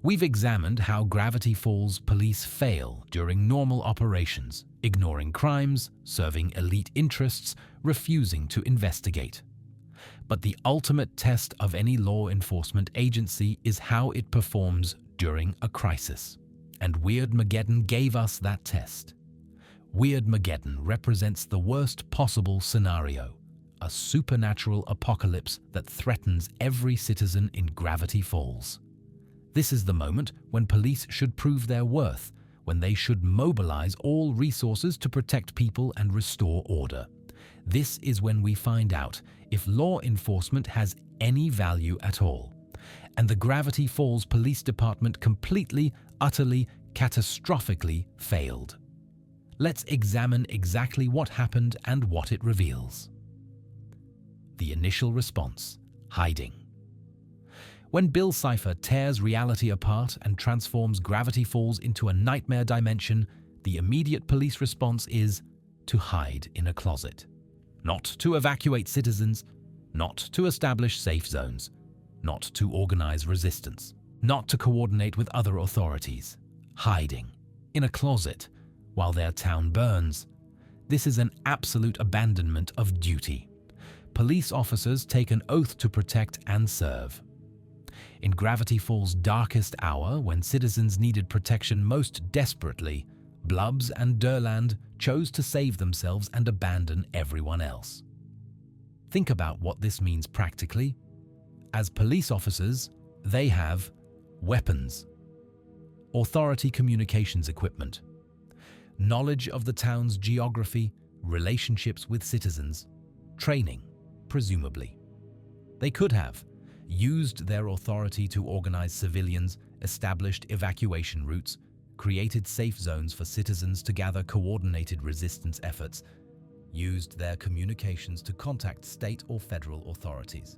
We've examined how Gravity Falls police fail during normal operations, ignoring crimes, serving elite interests, refusing to investigate. But the ultimate test of any law enforcement agency is how it performs during a crisis. And Weirdmageddon gave us that test. Weirdmageddon represents the worst possible scenario, a supernatural apocalypse that threatens every citizen in Gravity Falls. This is the moment when police should prove their worth, when they should mobilize all resources to protect people and restore order. This is when we find out if law enforcement has any value at all. And the Gravity Falls Police Department completely, utterly, catastrophically failed. Let's examine exactly what happened and what it reveals. The initial response: hiding. When Bill Cipher tears reality apart and transforms Gravity Falls into a nightmare dimension, the immediate police response is to hide in a closet. Not to evacuate citizens, not to establish safe zones, not to organize resistance, not to coordinate with other authorities. Hiding in a closet while their town burns. This is an absolute abandonment of duty. Police officers take an oath to protect and serve. In Gravity Falls' darkest hour, when citizens needed protection most desperately, Blubs and Durland chose to save themselves and abandon everyone else. Think about what this means practically. As police officers, they have weapons, authority communications equipment, knowledge of the town's geography, relationships with citizens, training, presumably. They could have used their authority to organize civilians, established evacuation routes, created safe zones for citizens to gather coordinated resistance efforts, used their communications to contact state or federal authorities.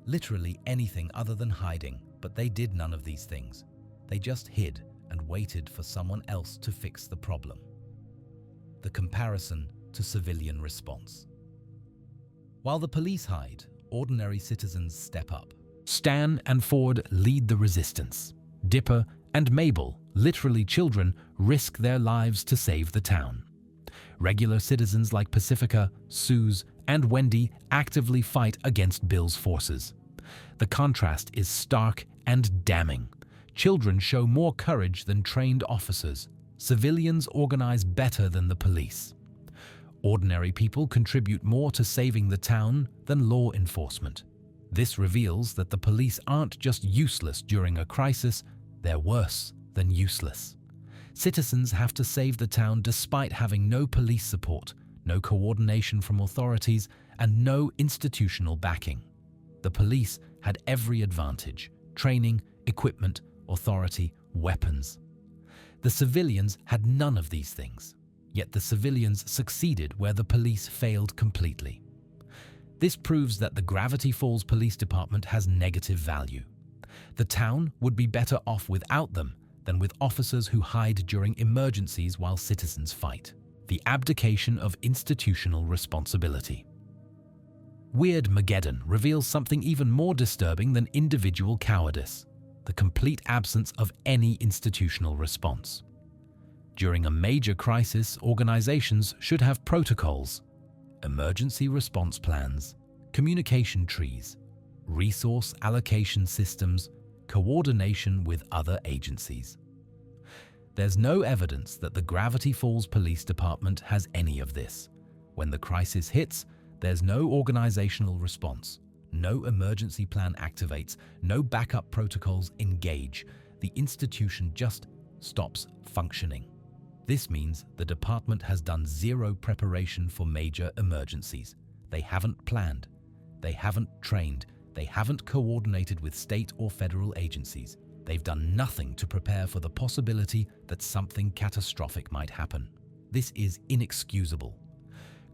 Literally anything other than hiding, but they did none of these things. They just hid and waited for someone else to fix the problem. The comparison to civilian response. While the police hide, ordinary citizens step up. Stan and Ford lead the resistance. Dipper and Mabel, literally children, risk their lives to save the town. Regular citizens like Pacifica, Suze, and Wendy actively fight against Bill's forces. The contrast is stark and damning. Children show more courage than trained officers. Civilians organize better than the police. Ordinary people contribute more to saving the town than law enforcement. This reveals that the police aren't just useless during a crisis, they're worse than useless. Citizens have to save the town despite having no police support, no coordination from authorities, and no institutional backing. The police had every advantage: training, equipment, authority, weapons. The civilians had none of these things, yet the civilians succeeded where the police failed completely. This proves that the Gravity Falls Police Department has negative value. The town would be better off without them than with officers who hide during emergencies while citizens fight. The abdication of institutional responsibility. Weirdmageddon reveals something even more disturbing than individual cowardice: the complete absence of any institutional response. During a major crisis, organizations should have protocols, emergency response plans, communication trees, resource allocation systems, coordination with other agencies. There's no evidence that the Gravity Falls Police Department has any of this. When the crisis hits, there's no organizational response, no emergency plan activates, no backup protocols engage. The institution just stops functioning. This means the department has done zero preparation for major emergencies. They haven't planned, they haven't trained, they haven't coordinated with state or federal agencies. They've done nothing to prepare for the possibility that something catastrophic might happen. This is inexcusable.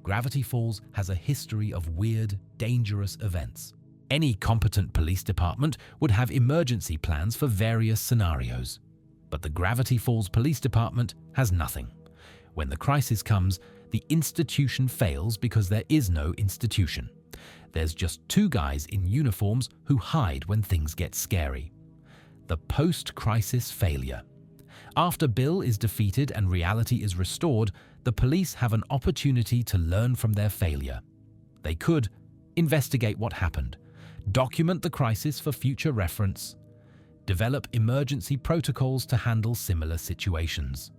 Gravity Falls has a history of weird, dangerous events. Any competent police department would have emergency plans for various scenarios. But the Gravity Falls Police Department has nothing. When the crisis comes, the institution fails because there is no institution. There's just two guys in uniforms who hide when things get scary. The post-crisis failure. After Bill is defeated and reality is restored, the police have an opportunity to learn from their failure. They could investigate what happened, document the crisis for future reference, develop emergency protocols to handle similar situations,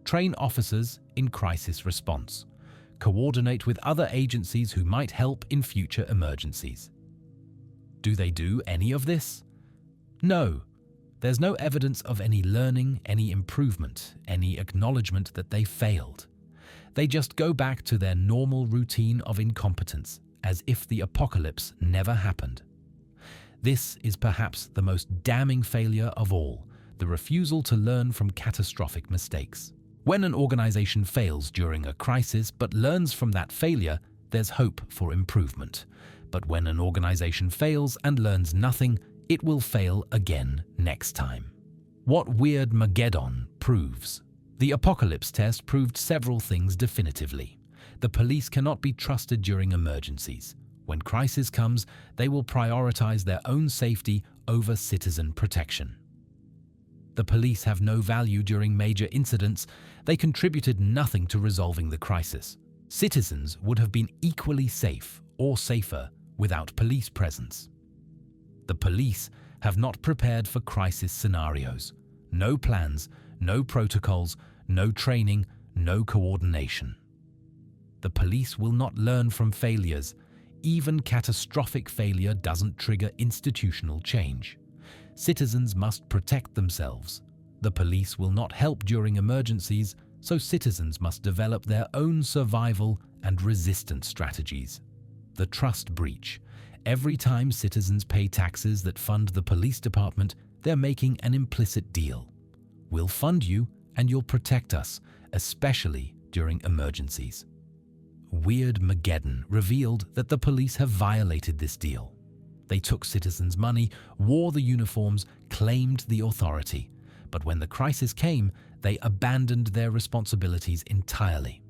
train officers in crisis response, coordinate with other agencies who might help in future emergencies. Do they do any of this? No. There's no evidence of any learning, any improvement, any acknowledgement that they failed. They just go back to their normal routine of incompetence, as if the apocalypse never happened. This is perhaps the most damning failure of all, the refusal to learn from catastrophic mistakes. When an organization fails during a crisis but learns from that failure, there's hope for improvement. But when an organization fails and learns nothing, it will fail again next time. What Weirdmageddon proves. The apocalypse test proved several things definitively. The police cannot be trusted during emergencies. When crisis comes, they will prioritize their own safety over citizen protection. The police have no value during major incidents. They contributed nothing to resolving the crisis. Citizens would have been equally safe or safer without police presence. The police have not prepared for crisis scenarios. No plans, no protocols, no training, no coordination. The police will not learn from failures. Even catastrophic failure doesn't trigger institutional change. Citizens must protect themselves. The police will not help during emergencies, so citizens must develop their own survival and resistance strategies. The trust breach. Every time citizens pay taxes that fund the police department, they're making an implicit deal. We'll fund you and you'll protect us, especially during emergencies. Weirdmageddon revealed that the police have violated this deal. They took citizens' money, wore the uniforms, claimed the authority. But when the crisis came, they abandoned their responsibilities entirely.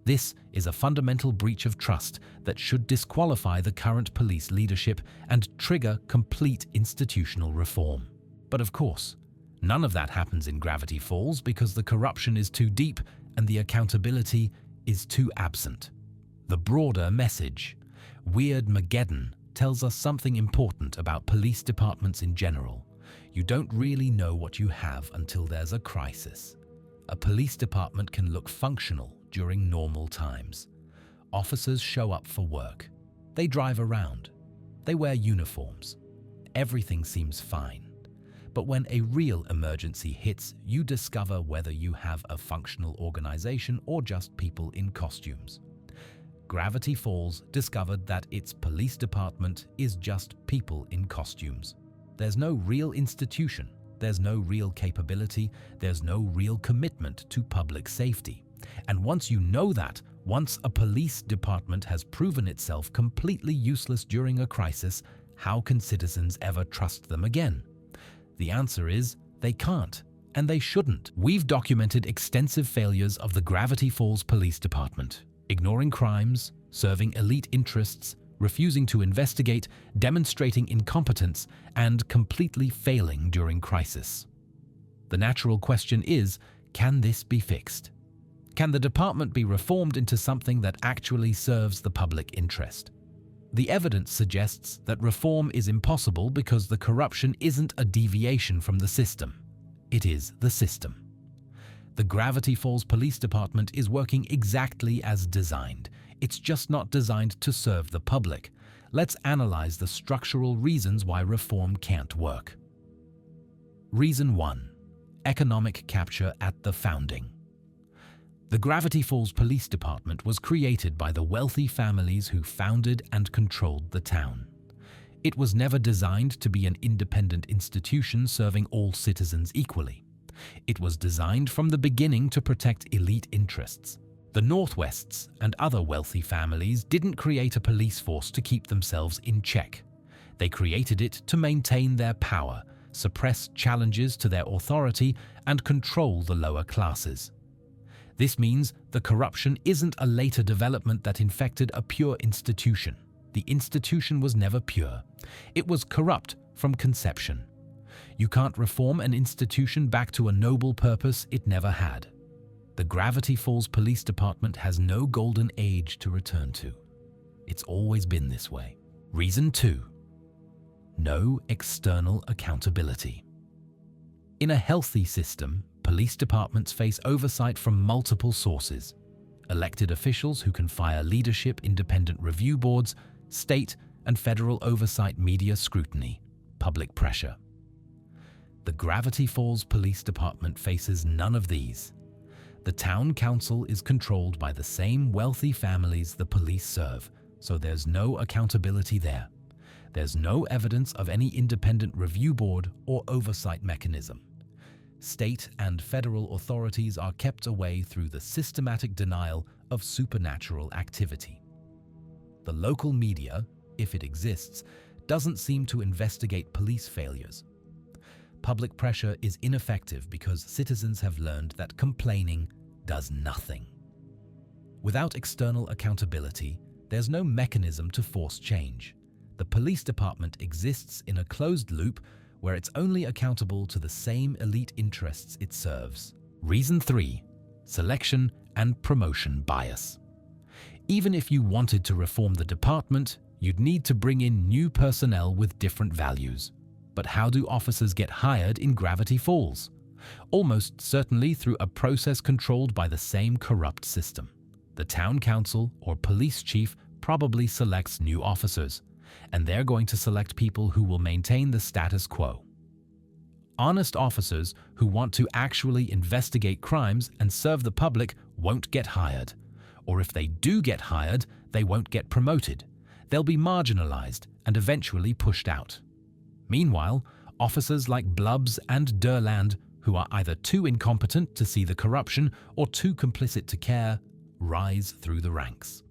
This is a fundamental breach of trust that should disqualify the current police leadership and trigger complete institutional reform. But of course, none of that happens in Gravity Falls because the corruption is too deep and the accountability is too absent. The broader message, Weirdmageddon, tells us something important about police departments in general. You don't really know what you have until there's a crisis. A police department can look functional during normal times. Officers show up for work. They drive around. They wear uniforms. Everything seems fine. But when a real emergency hits, you discover whether you have a functional organization or just people in costumes. Gravity Falls discovered that its police department is just people in costumes. There's no real institution, there's no real capability, there's no real commitment to public safety. And once you know that, once a police department has proven itself completely useless during a crisis, how can citizens ever trust them again? The answer is, they can't, and they shouldn't. We've documented extensive failures of the Gravity Falls Police Department, ignoring crimes, serving elite interests, refusing to investigate, demonstrating incompetence, and completely failing during crisis. The natural question is, can this be fixed? Can the department be reformed into something that actually serves the public interest? The evidence suggests that reform is impossible because the corruption isn't a deviation from the system. It is the system. The Gravity Falls Police Department is working exactly as designed. It's just not designed to serve the public. Let's analyze the structural reasons why reform can't work. Reason 1. Economic capture at the founding. The Gravity Falls Police Department was created by the wealthy families who founded and controlled the town. It was never designed to be an independent institution serving all citizens equally. It was designed from the beginning to protect elite interests. The Northwests and other wealthy families didn't create a police force to keep themselves in check. They created it to maintain their power, suppress challenges to their authority, and control the lower classes. This means the corruption isn't a later development that infected a pure institution. The institution was never pure. It was corrupt from conception. You can't reform an institution back to a noble purpose it never had. The Gravity Falls Police Department has no golden age to return to. It's always been this way. Reason 2. No external accountability. In a healthy system, police departments face oversight from multiple sources: elected officials who can fire leadership, independent review boards, state and federal oversight, media scrutiny, public pressure. The Gravity Falls Police Department faces none of these. The town council is controlled by the same wealthy families the police serve, so there's no accountability there. There's no evidence of any independent review board or oversight mechanism. State and federal authorities are kept away through the systematic denial of supernatural activity. The local media, if it exists, doesn't seem to investigate police failures. Public pressure is ineffective because citizens have learned that complaining does nothing. Without external accountability, there's no mechanism to force change. The police department exists in a closed loop where it's only accountable to the same elite interests it serves. Reason 3. Selection and promotion bias. Even if you wanted to reform the department, you'd need to bring in new personnel with different values. But how do officers get hired in Gravity Falls? Almost certainly through a process controlled by the same corrupt system. The town council or police chief probably selects new officers, and they're going to select people who will maintain the status quo. Honest officers who want to actually investigate crimes and serve the public won't get hired. Or if they do get hired, they won't get promoted. They'll be marginalized and eventually pushed out. Meanwhile, officers like Blubbs and Durland, who are either too incompetent to see the corruption or too complicit to care, rise through the ranks.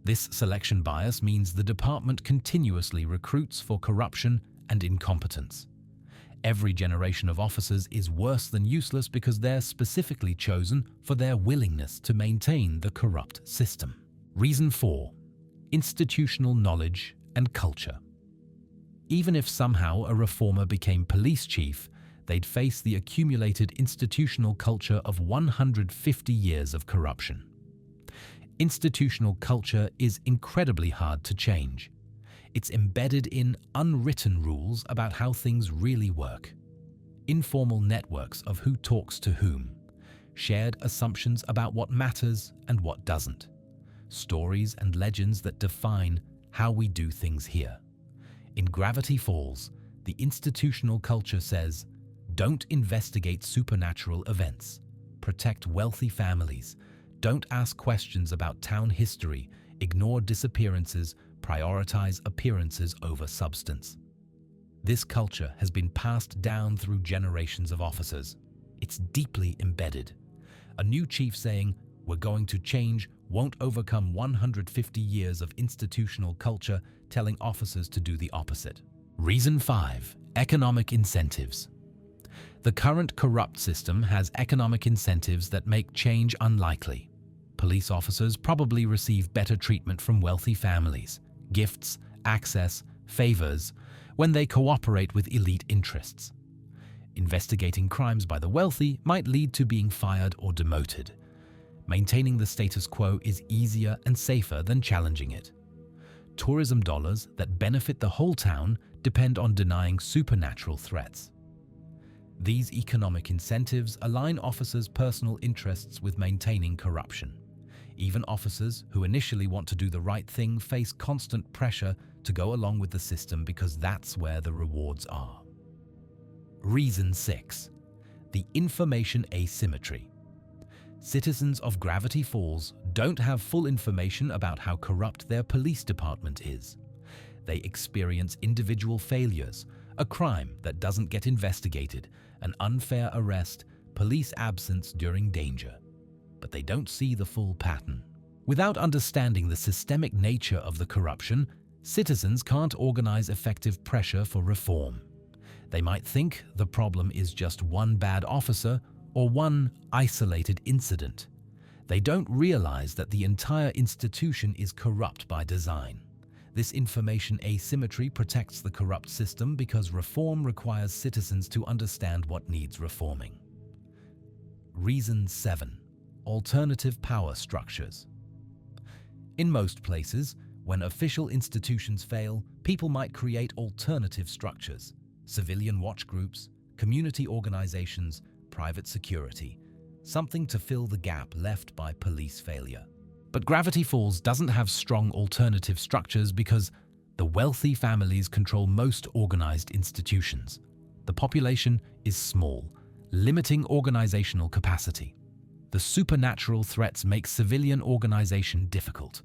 This selection bias means the department continuously recruits for corruption and incompetence. Every generation of officers is worse than useless because they're specifically chosen for their willingness to maintain the corrupt system. Reason 4. Institutional knowledge and culture. Even if somehow a reformer became police chief, they'd face the accumulated institutional culture of 150 years of corruption. Institutional culture is incredibly hard to change. It's embedded in unwritten rules about how things really work. Informal networks of who talks to whom. Shared assumptions about what matters and what doesn't. Stories and legends that define how we do things here. In Gravity Falls, the institutional culture says, don't investigate supernatural events. Protect wealthy families. Don't ask questions about town history. Ignore disappearances. Prioritize appearances over substance. This culture has been passed down through generations of officers. It's deeply embedded. A new chief saying, "We're going to change," won't overcome 150 years of institutional culture telling officers to do the opposite. Reason 5. Economic incentives. The current corrupt system has economic incentives that make change unlikely. Police officers probably receive better treatment from wealthy families, gifts, access, favors, when they cooperate with elite interests. Investigating crimes by the wealthy might lead to being fired or demoted. Maintaining the status quo is easier and safer than challenging it. tourism dollars that benefit the whole town depend on denying supernatural threats. These economic incentives align officers' personal interests with maintaining corruption. Even officers who initially want to do the right thing face constant pressure to go along with the system because that's where the rewards are. Reason 6. The information asymmetry. Citizens of Gravity Falls don't have full information about how corrupt their police department is. They experience individual failures, a crime that doesn't get investigated, an unfair arrest, police absence during danger. But they don't see the full pattern. Without understanding the systemic nature of the corruption, citizens can't organize effective pressure for reform. They might think the problem is just one bad officer or one isolated incident. They don't realize that the entire institution is corrupt by design. This information asymmetry protects the corrupt system because reform requires citizens to understand what needs reforming. Reason 7. Alternative power structures. In most places, when official institutions fail, people might create alternative structures: civilian watch groups, community organizations, private security, something to fill the gap left by police failure. But Gravity Falls doesn't have strong alternative structures because the wealthy families control most organized institutions. The population is small, limiting organizational capacity. The supernatural threats make civilian organization difficult.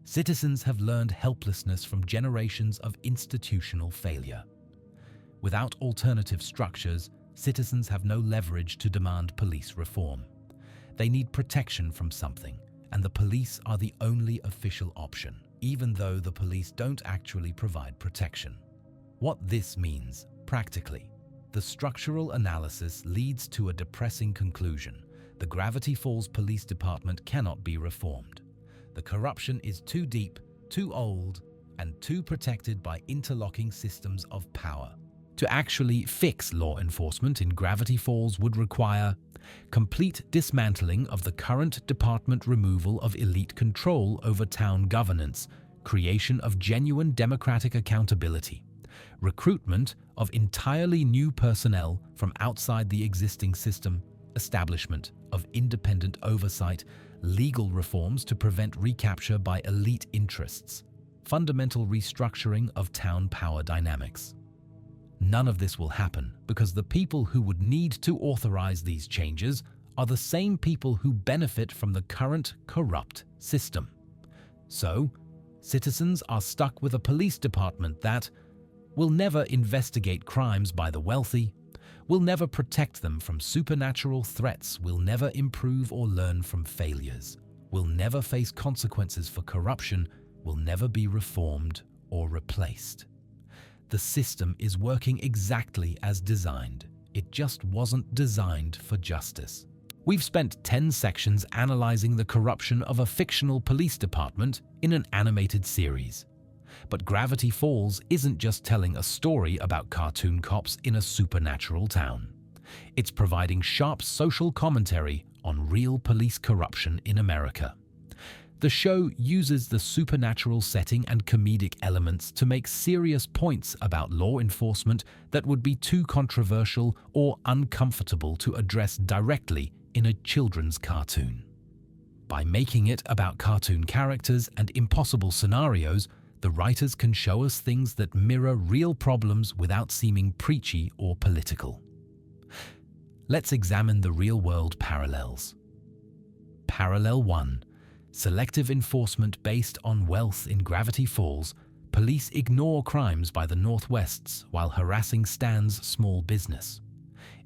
Citizens have learned helplessness from generations of institutional failure. Without alternative structures, citizens have no leverage to demand police reform. They need protection from something, and the police are the only official option, even though the police don't actually provide protection. What this means, practically, the structural analysis leads to a depressing conclusion. The Gravity Falls Police Department cannot be reformed. The corruption is too deep, too old, and too protected by interlocking systems of power. To actually fix law enforcement in Gravity Falls would require complete dismantling of the current department, removal of elite control over town governance, creation of genuine democratic accountability, recruitment of entirely new personnel from outside the existing system, establishment of independent oversight, legal reforms to prevent recapture by elite interests, fundamental restructuring of town power dynamics. None of this will happen because the people who would need to authorize these changes are the same people who benefit from the current corrupt system. So, citizens are stuck with a police department that will never investigate crimes by the wealthy, will never protect them from supernatural threats, will never improve or learn from failures, will never face consequences for corruption, will never be reformed or replaced. The system is working exactly as designed. It just wasn't designed for justice. We've spent 10 sections analyzing the corruption of a fictional police department in an animated series. But Gravity Falls isn't just telling a story about cartoon cops in a supernatural town. It's providing sharp social commentary on real police corruption in America. The show uses the supernatural setting and comedic elements to make serious points about law enforcement that would be too controversial or uncomfortable to address directly in a children's cartoon. By making it about cartoon characters and impossible scenarios, the writers can show us things that mirror real problems without seeming preachy or political. Let's examine the real-world parallels. Parallel 1. Selective enforcement based on wealth. In Gravity Falls, police ignore crimes by the Northwests while harassing Stan's small business.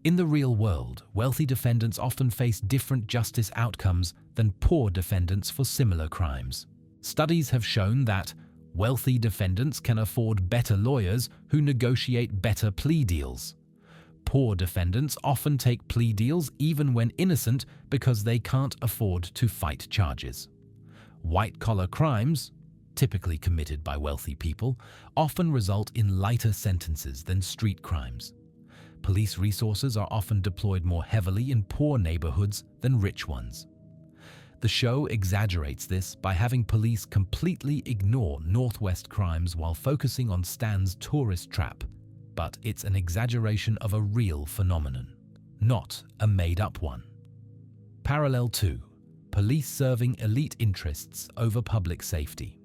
In the real world, wealthy defendants often face different justice outcomes than poor defendants for similar crimes. Studies have shown that wealthy defendants can afford better lawyers who negotiate better plea deals. Poor defendants often take plea deals even when innocent because they can't afford to fight charges. White-collar crimes, typically committed by wealthy people, often result in lighter sentences than street crimes. Police resources are often deployed more heavily in poor neighborhoods than rich ones. The show exaggerates this by having police completely ignore Northwest crimes while focusing on Stan's tourist trap. But it's an exaggeration of a real phenomenon, not a made-up one. Parallel 2. Police serving elite interests over public safety.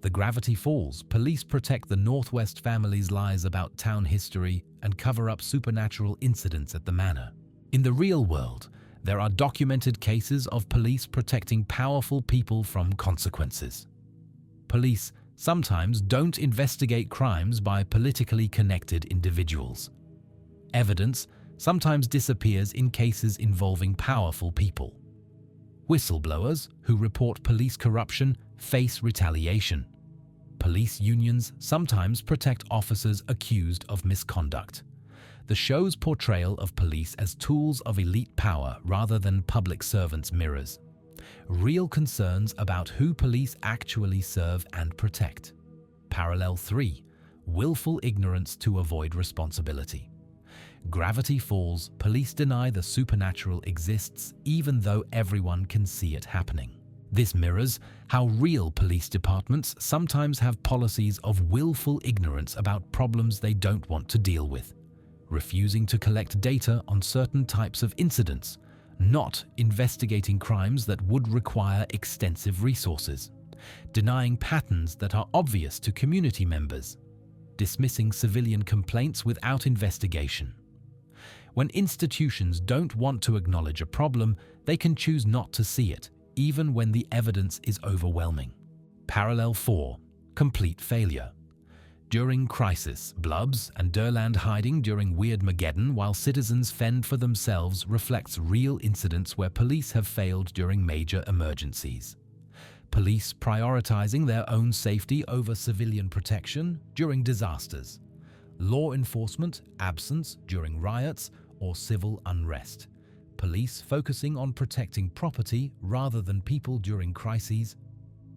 The Gravity Falls, police protect the Northwest family's lies about town history and cover up supernatural incidents at the manor. In the real world, there are documented cases of police protecting powerful people from consequences. Police sometimes don't investigate crimes by politically connected individuals. Evidence sometimes disappears in cases involving powerful people. Whistleblowers who report police corruption face retaliation. Police unions sometimes protect officers accused of misconduct. The show's portrayal of police as tools of elite power rather than public servants mirrors real concerns about who police actually serve and protect. Parallel 3. Willful ignorance to avoid responsibility. Gravity Falls, police deny the supernatural exists even though everyone can see it happening. This mirrors how real police departments sometimes have policies of willful ignorance about problems they don't want to deal with, refusing to collect data on certain types of incidents, not investigating crimes that would require extensive resources, denying patterns that are obvious to community members, dismissing civilian complaints without investigation. When institutions don't want to acknowledge a problem, they can choose not to see it, even when the evidence is overwhelming. Parallel 4. Complete failure. During crisis, Blubs and Durland hiding during Weirdmageddon while citizens fend for themselves reflects real incidents where police have failed during major emergencies. Police prioritizing their own safety over civilian protection during disasters. Law enforcement absence during riots or civil unrest. Police focusing on protecting property rather than people during crises.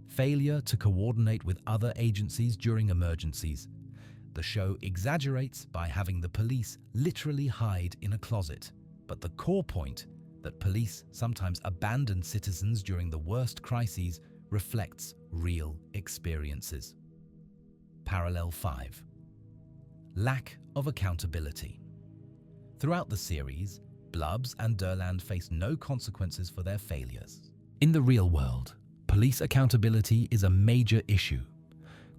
Failure to coordinate with other agencies during emergencies. The show exaggerates by having the police literally hide in a closet, but the core point that police sometimes abandon citizens during the worst crises reflects real experiences. Parallel 5. Lack of accountability. Throughout the series, Blubs and Durland face no consequences for their failures. In the real world, police accountability is a major issue.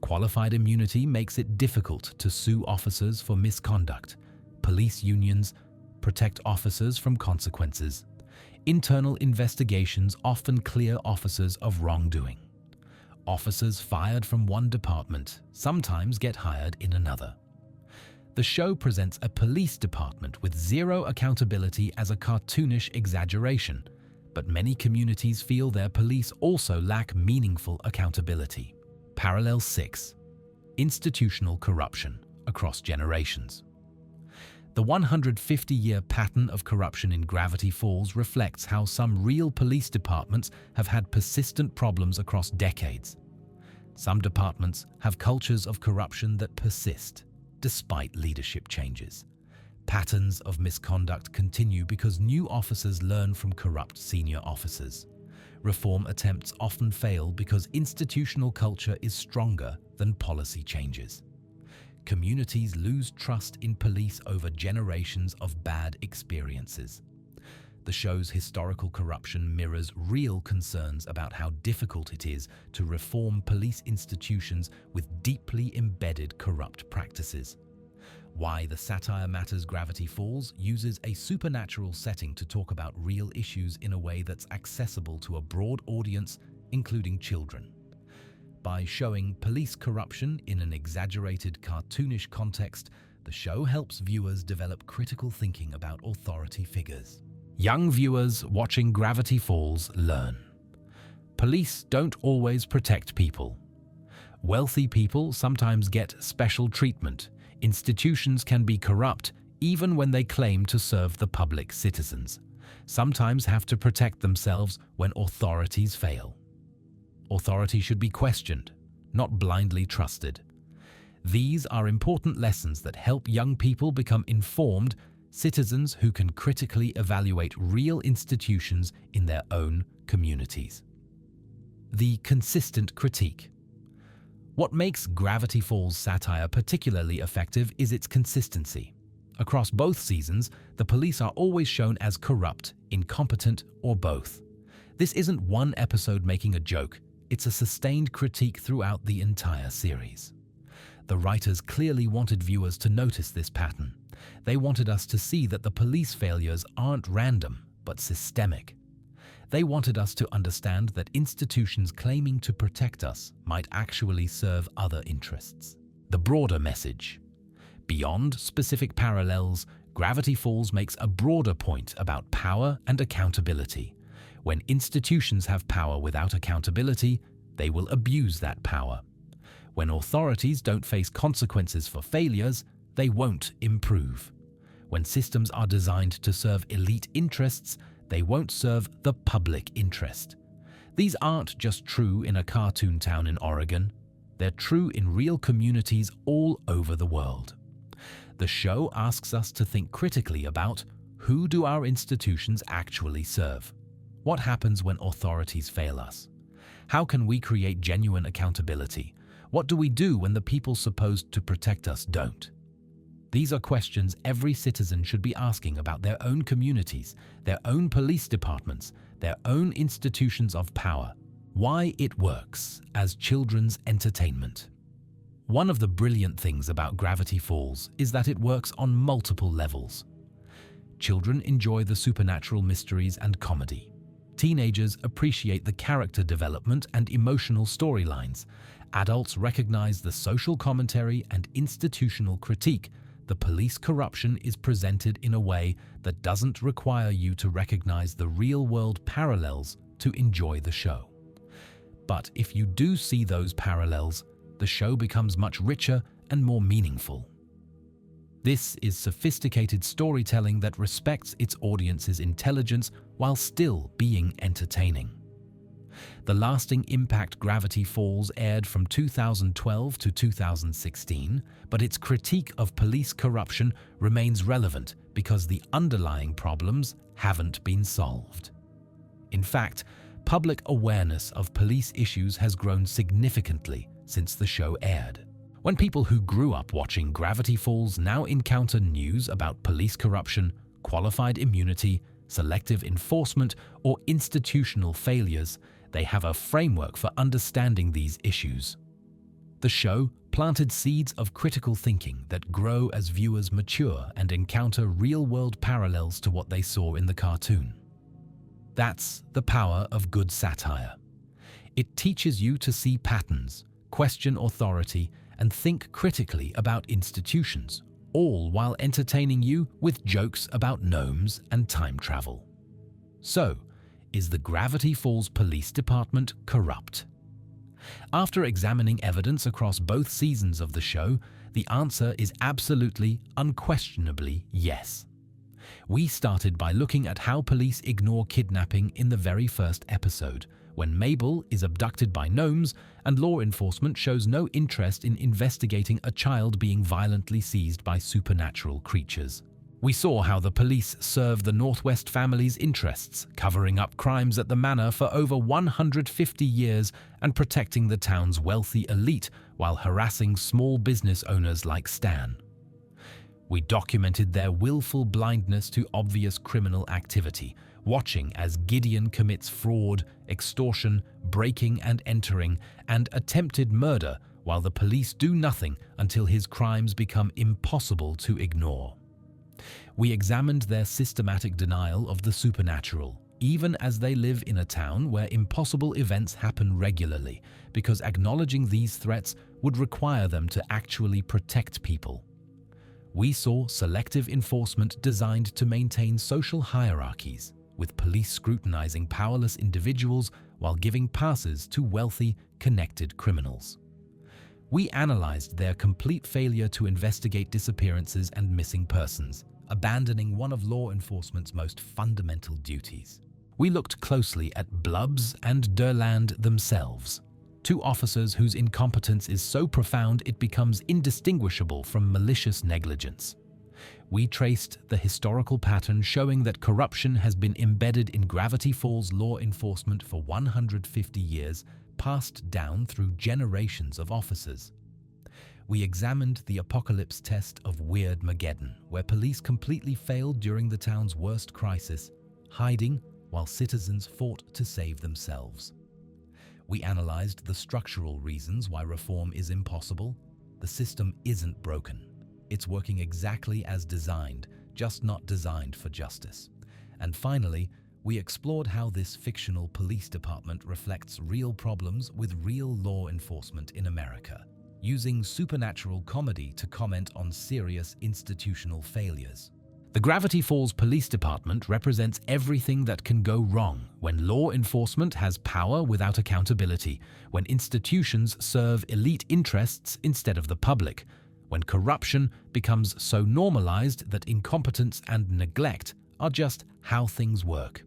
Qualified immunity makes it difficult to sue officers for misconduct. Police unions protect officers from consequences. Internal investigations often clear officers of wrongdoing. Officers fired from one department sometimes get hired in another. The show presents a police department with zero accountability as a cartoonish exaggeration, but many communities feel their police also lack meaningful accountability. Parallel 6. Institutional corruption across generations. The 150-year pattern of corruption in Gravity Falls reflects how some real police departments have had persistent problems across decades. Some departments have cultures of corruption that persist, despite leadership changes. Patterns of misconduct continue because new officers learn from corrupt senior officers. Reform attempts often fail because institutional culture is stronger than policy changes. Communities lose trust in police over generations of bad experiences. The show's historical corruption mirrors real concerns about how difficult it is to reform police institutions with deeply embedded corrupt practices. Why the Satire Matters Gravity Falls uses a supernatural setting to talk about real issues in a way that's accessible to a broad audience, including children. By showing police corruption in an exaggerated, cartoonish context, the show helps viewers develop critical thinking about authority figures. Young viewers watching Gravity Falls learn. Police don't always protect people. Wealthy people sometimes get special treatment. Institutions can be corrupt even when they claim to serve the public citizens. Sometimes have to protect themselves when authorities fail. Authority should be questioned, not blindly trusted. These are important lessons that help young people become informed citizens who can critically evaluate real institutions in their own communities. The consistent critique. What makes Gravity Falls satire particularly effective is its consistency. Across both seasons, the police are always shown as corrupt, incompetent, or both. This isn't one episode making a joke, it's a sustained critique throughout the entire series. The writers clearly wanted viewers to notice this pattern. They wanted us to see that the police failures aren't random, but systemic. They wanted us to understand that institutions claiming to protect us might actually serve other interests. The broader message. Beyond specific parallels, Gravity Falls makes a broader point about power and accountability. When institutions have power without accountability, they will abuse that power. When authorities don't face consequences for failures, they won't improve. When systems are designed to serve elite interests, they won't serve the public interest. These aren't just true in a cartoon town in Oregon. They're true in real communities all over the world. The show asks us to think critically about who do our institutions actually serve? What happens when authorities fail us? How can we create genuine accountability? What do we do when the people supposed to protect us don't? These are questions every citizen should be asking about their own communities, their own police departments, their own institutions of power. Why it works as children's entertainment. One of the brilliant things about Gravity Falls is that it works on multiple levels. Children enjoy the supernatural mysteries and comedy. Teenagers appreciate the character development and emotional storylines. Adults recognize the social commentary and institutional critique. The police corruption is presented in a way that doesn't require you to recognize the real-world parallels to enjoy the show. But if you do see those parallels, the show becomes much richer and more meaningful. This is sophisticated storytelling that respects its audience's intelligence while still being entertaining. The lasting impact Gravity Falls aired from 2012 to 2016, but its critique of police corruption remains relevant because the underlying problems haven't been solved. In fact, public awareness of police issues has grown significantly since the show aired. When people who grew up watching Gravity Falls now encounter news about police corruption, qualified immunity, selective enforcement, or institutional failures, they have a framework for understanding these issues. The show planted seeds of critical thinking that grow as viewers mature and encounter real-world parallels to what they saw in the cartoon. That's the power of good satire. It teaches you to see patterns, question authority, and think critically about institutions, all while entertaining you with jokes about gnomes and time travel. So, is the Gravity Falls Police Department corrupt? After examining evidence across both seasons of the show, the answer is absolutely, unquestionably yes. We started by looking at how police ignore kidnapping in the very first episode, when Mabel is abducted by gnomes and law enforcement shows no interest in investigating a child being violently seized by supernatural creatures. We saw how the police serve the Northwest family's interests, covering up crimes at the manor for over 150 years and protecting the town's wealthy elite while harassing small business owners like Stan. We documented their willful blindness to obvious criminal activity, watching as Gideon commits fraud, extortion, breaking and entering, and attempted murder while the police do nothing until his crimes become impossible to ignore. We examined their systematic denial of the supernatural, even as they live in a town where impossible events happen regularly, because acknowledging these threats would require them to actually protect people. We saw selective enforcement designed to maintain social hierarchies, with police scrutinizing powerless individuals while giving passes to wealthy, connected criminals. We analyzed their complete failure to investigate disappearances and missing persons, abandoning one of law enforcement's most fundamental duties. We looked closely at Blubbs and Durland themselves, two officers whose incompetence is so profound it becomes indistinguishable from malicious negligence. We traced the historical pattern showing that corruption has been embedded in Gravity Falls law enforcement for 150 years, passed down through generations of officers. We examined the apocalypse test of Weirdmageddon, where police completely failed during the town's worst crisis, hiding while citizens fought to save themselves. We analyzed the structural reasons why reform is impossible. The system isn't broken. It's working exactly as designed, just not designed for justice. And finally, we explored how this fictional police department reflects real problems with real law enforcement in America, using supernatural comedy to comment on serious institutional failures. The Gravity Falls Police Department represents everything that can go wrong when law enforcement has power without accountability, when institutions serve elite interests instead of the public, when corruption becomes so normalized that incompetence and neglect are just how things work.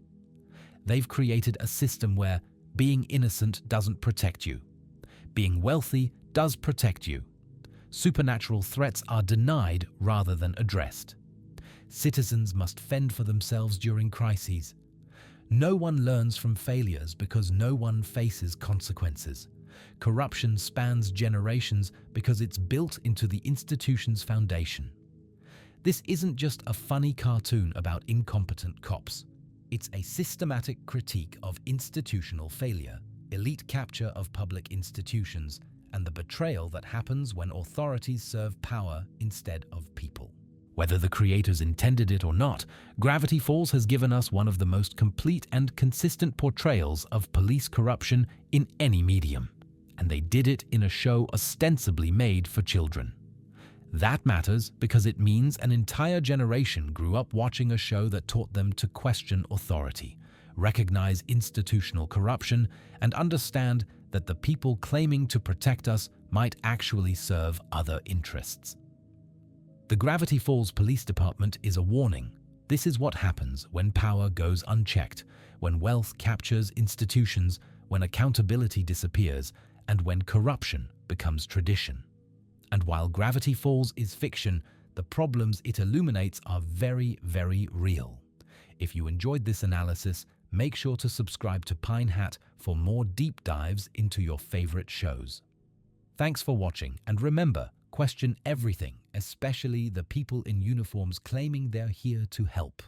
They've created a system where being innocent doesn't protect you. Being wealthy does protect you. Supernatural threats are denied rather than addressed. Citizens must fend for themselves during crises. No one learns from failures because no one faces consequences. Corruption spans generations because it's built into the institution's foundation. This isn't just a funny cartoon about incompetent cops. It's a systematic critique of institutional failure, elite capture of public institutions, and the betrayal that happens when authorities serve power instead of people. Whether the creators intended it or not, Gravity Falls has given us one of the most complete and consistent portrayals of police corruption in any medium. And they did it in a show ostensibly made for children. That matters because it means an entire generation grew up watching a show that taught them to question authority, recognize institutional corruption, and understand that the people claiming to protect us might actually serve other interests. The Gravity Falls Police Department is a warning. This is what happens when power goes unchecked, when wealth captures institutions, when accountability disappears, and when corruption becomes tradition. And while Gravity Falls is fiction, the problems it illuminates are very, very real. If you enjoyed this analysis, make sure to subscribe to Pine Hat for more deep dives into your favorite shows. Thanks for watching, and remember, question everything, especially the people in uniforms claiming they're here to help.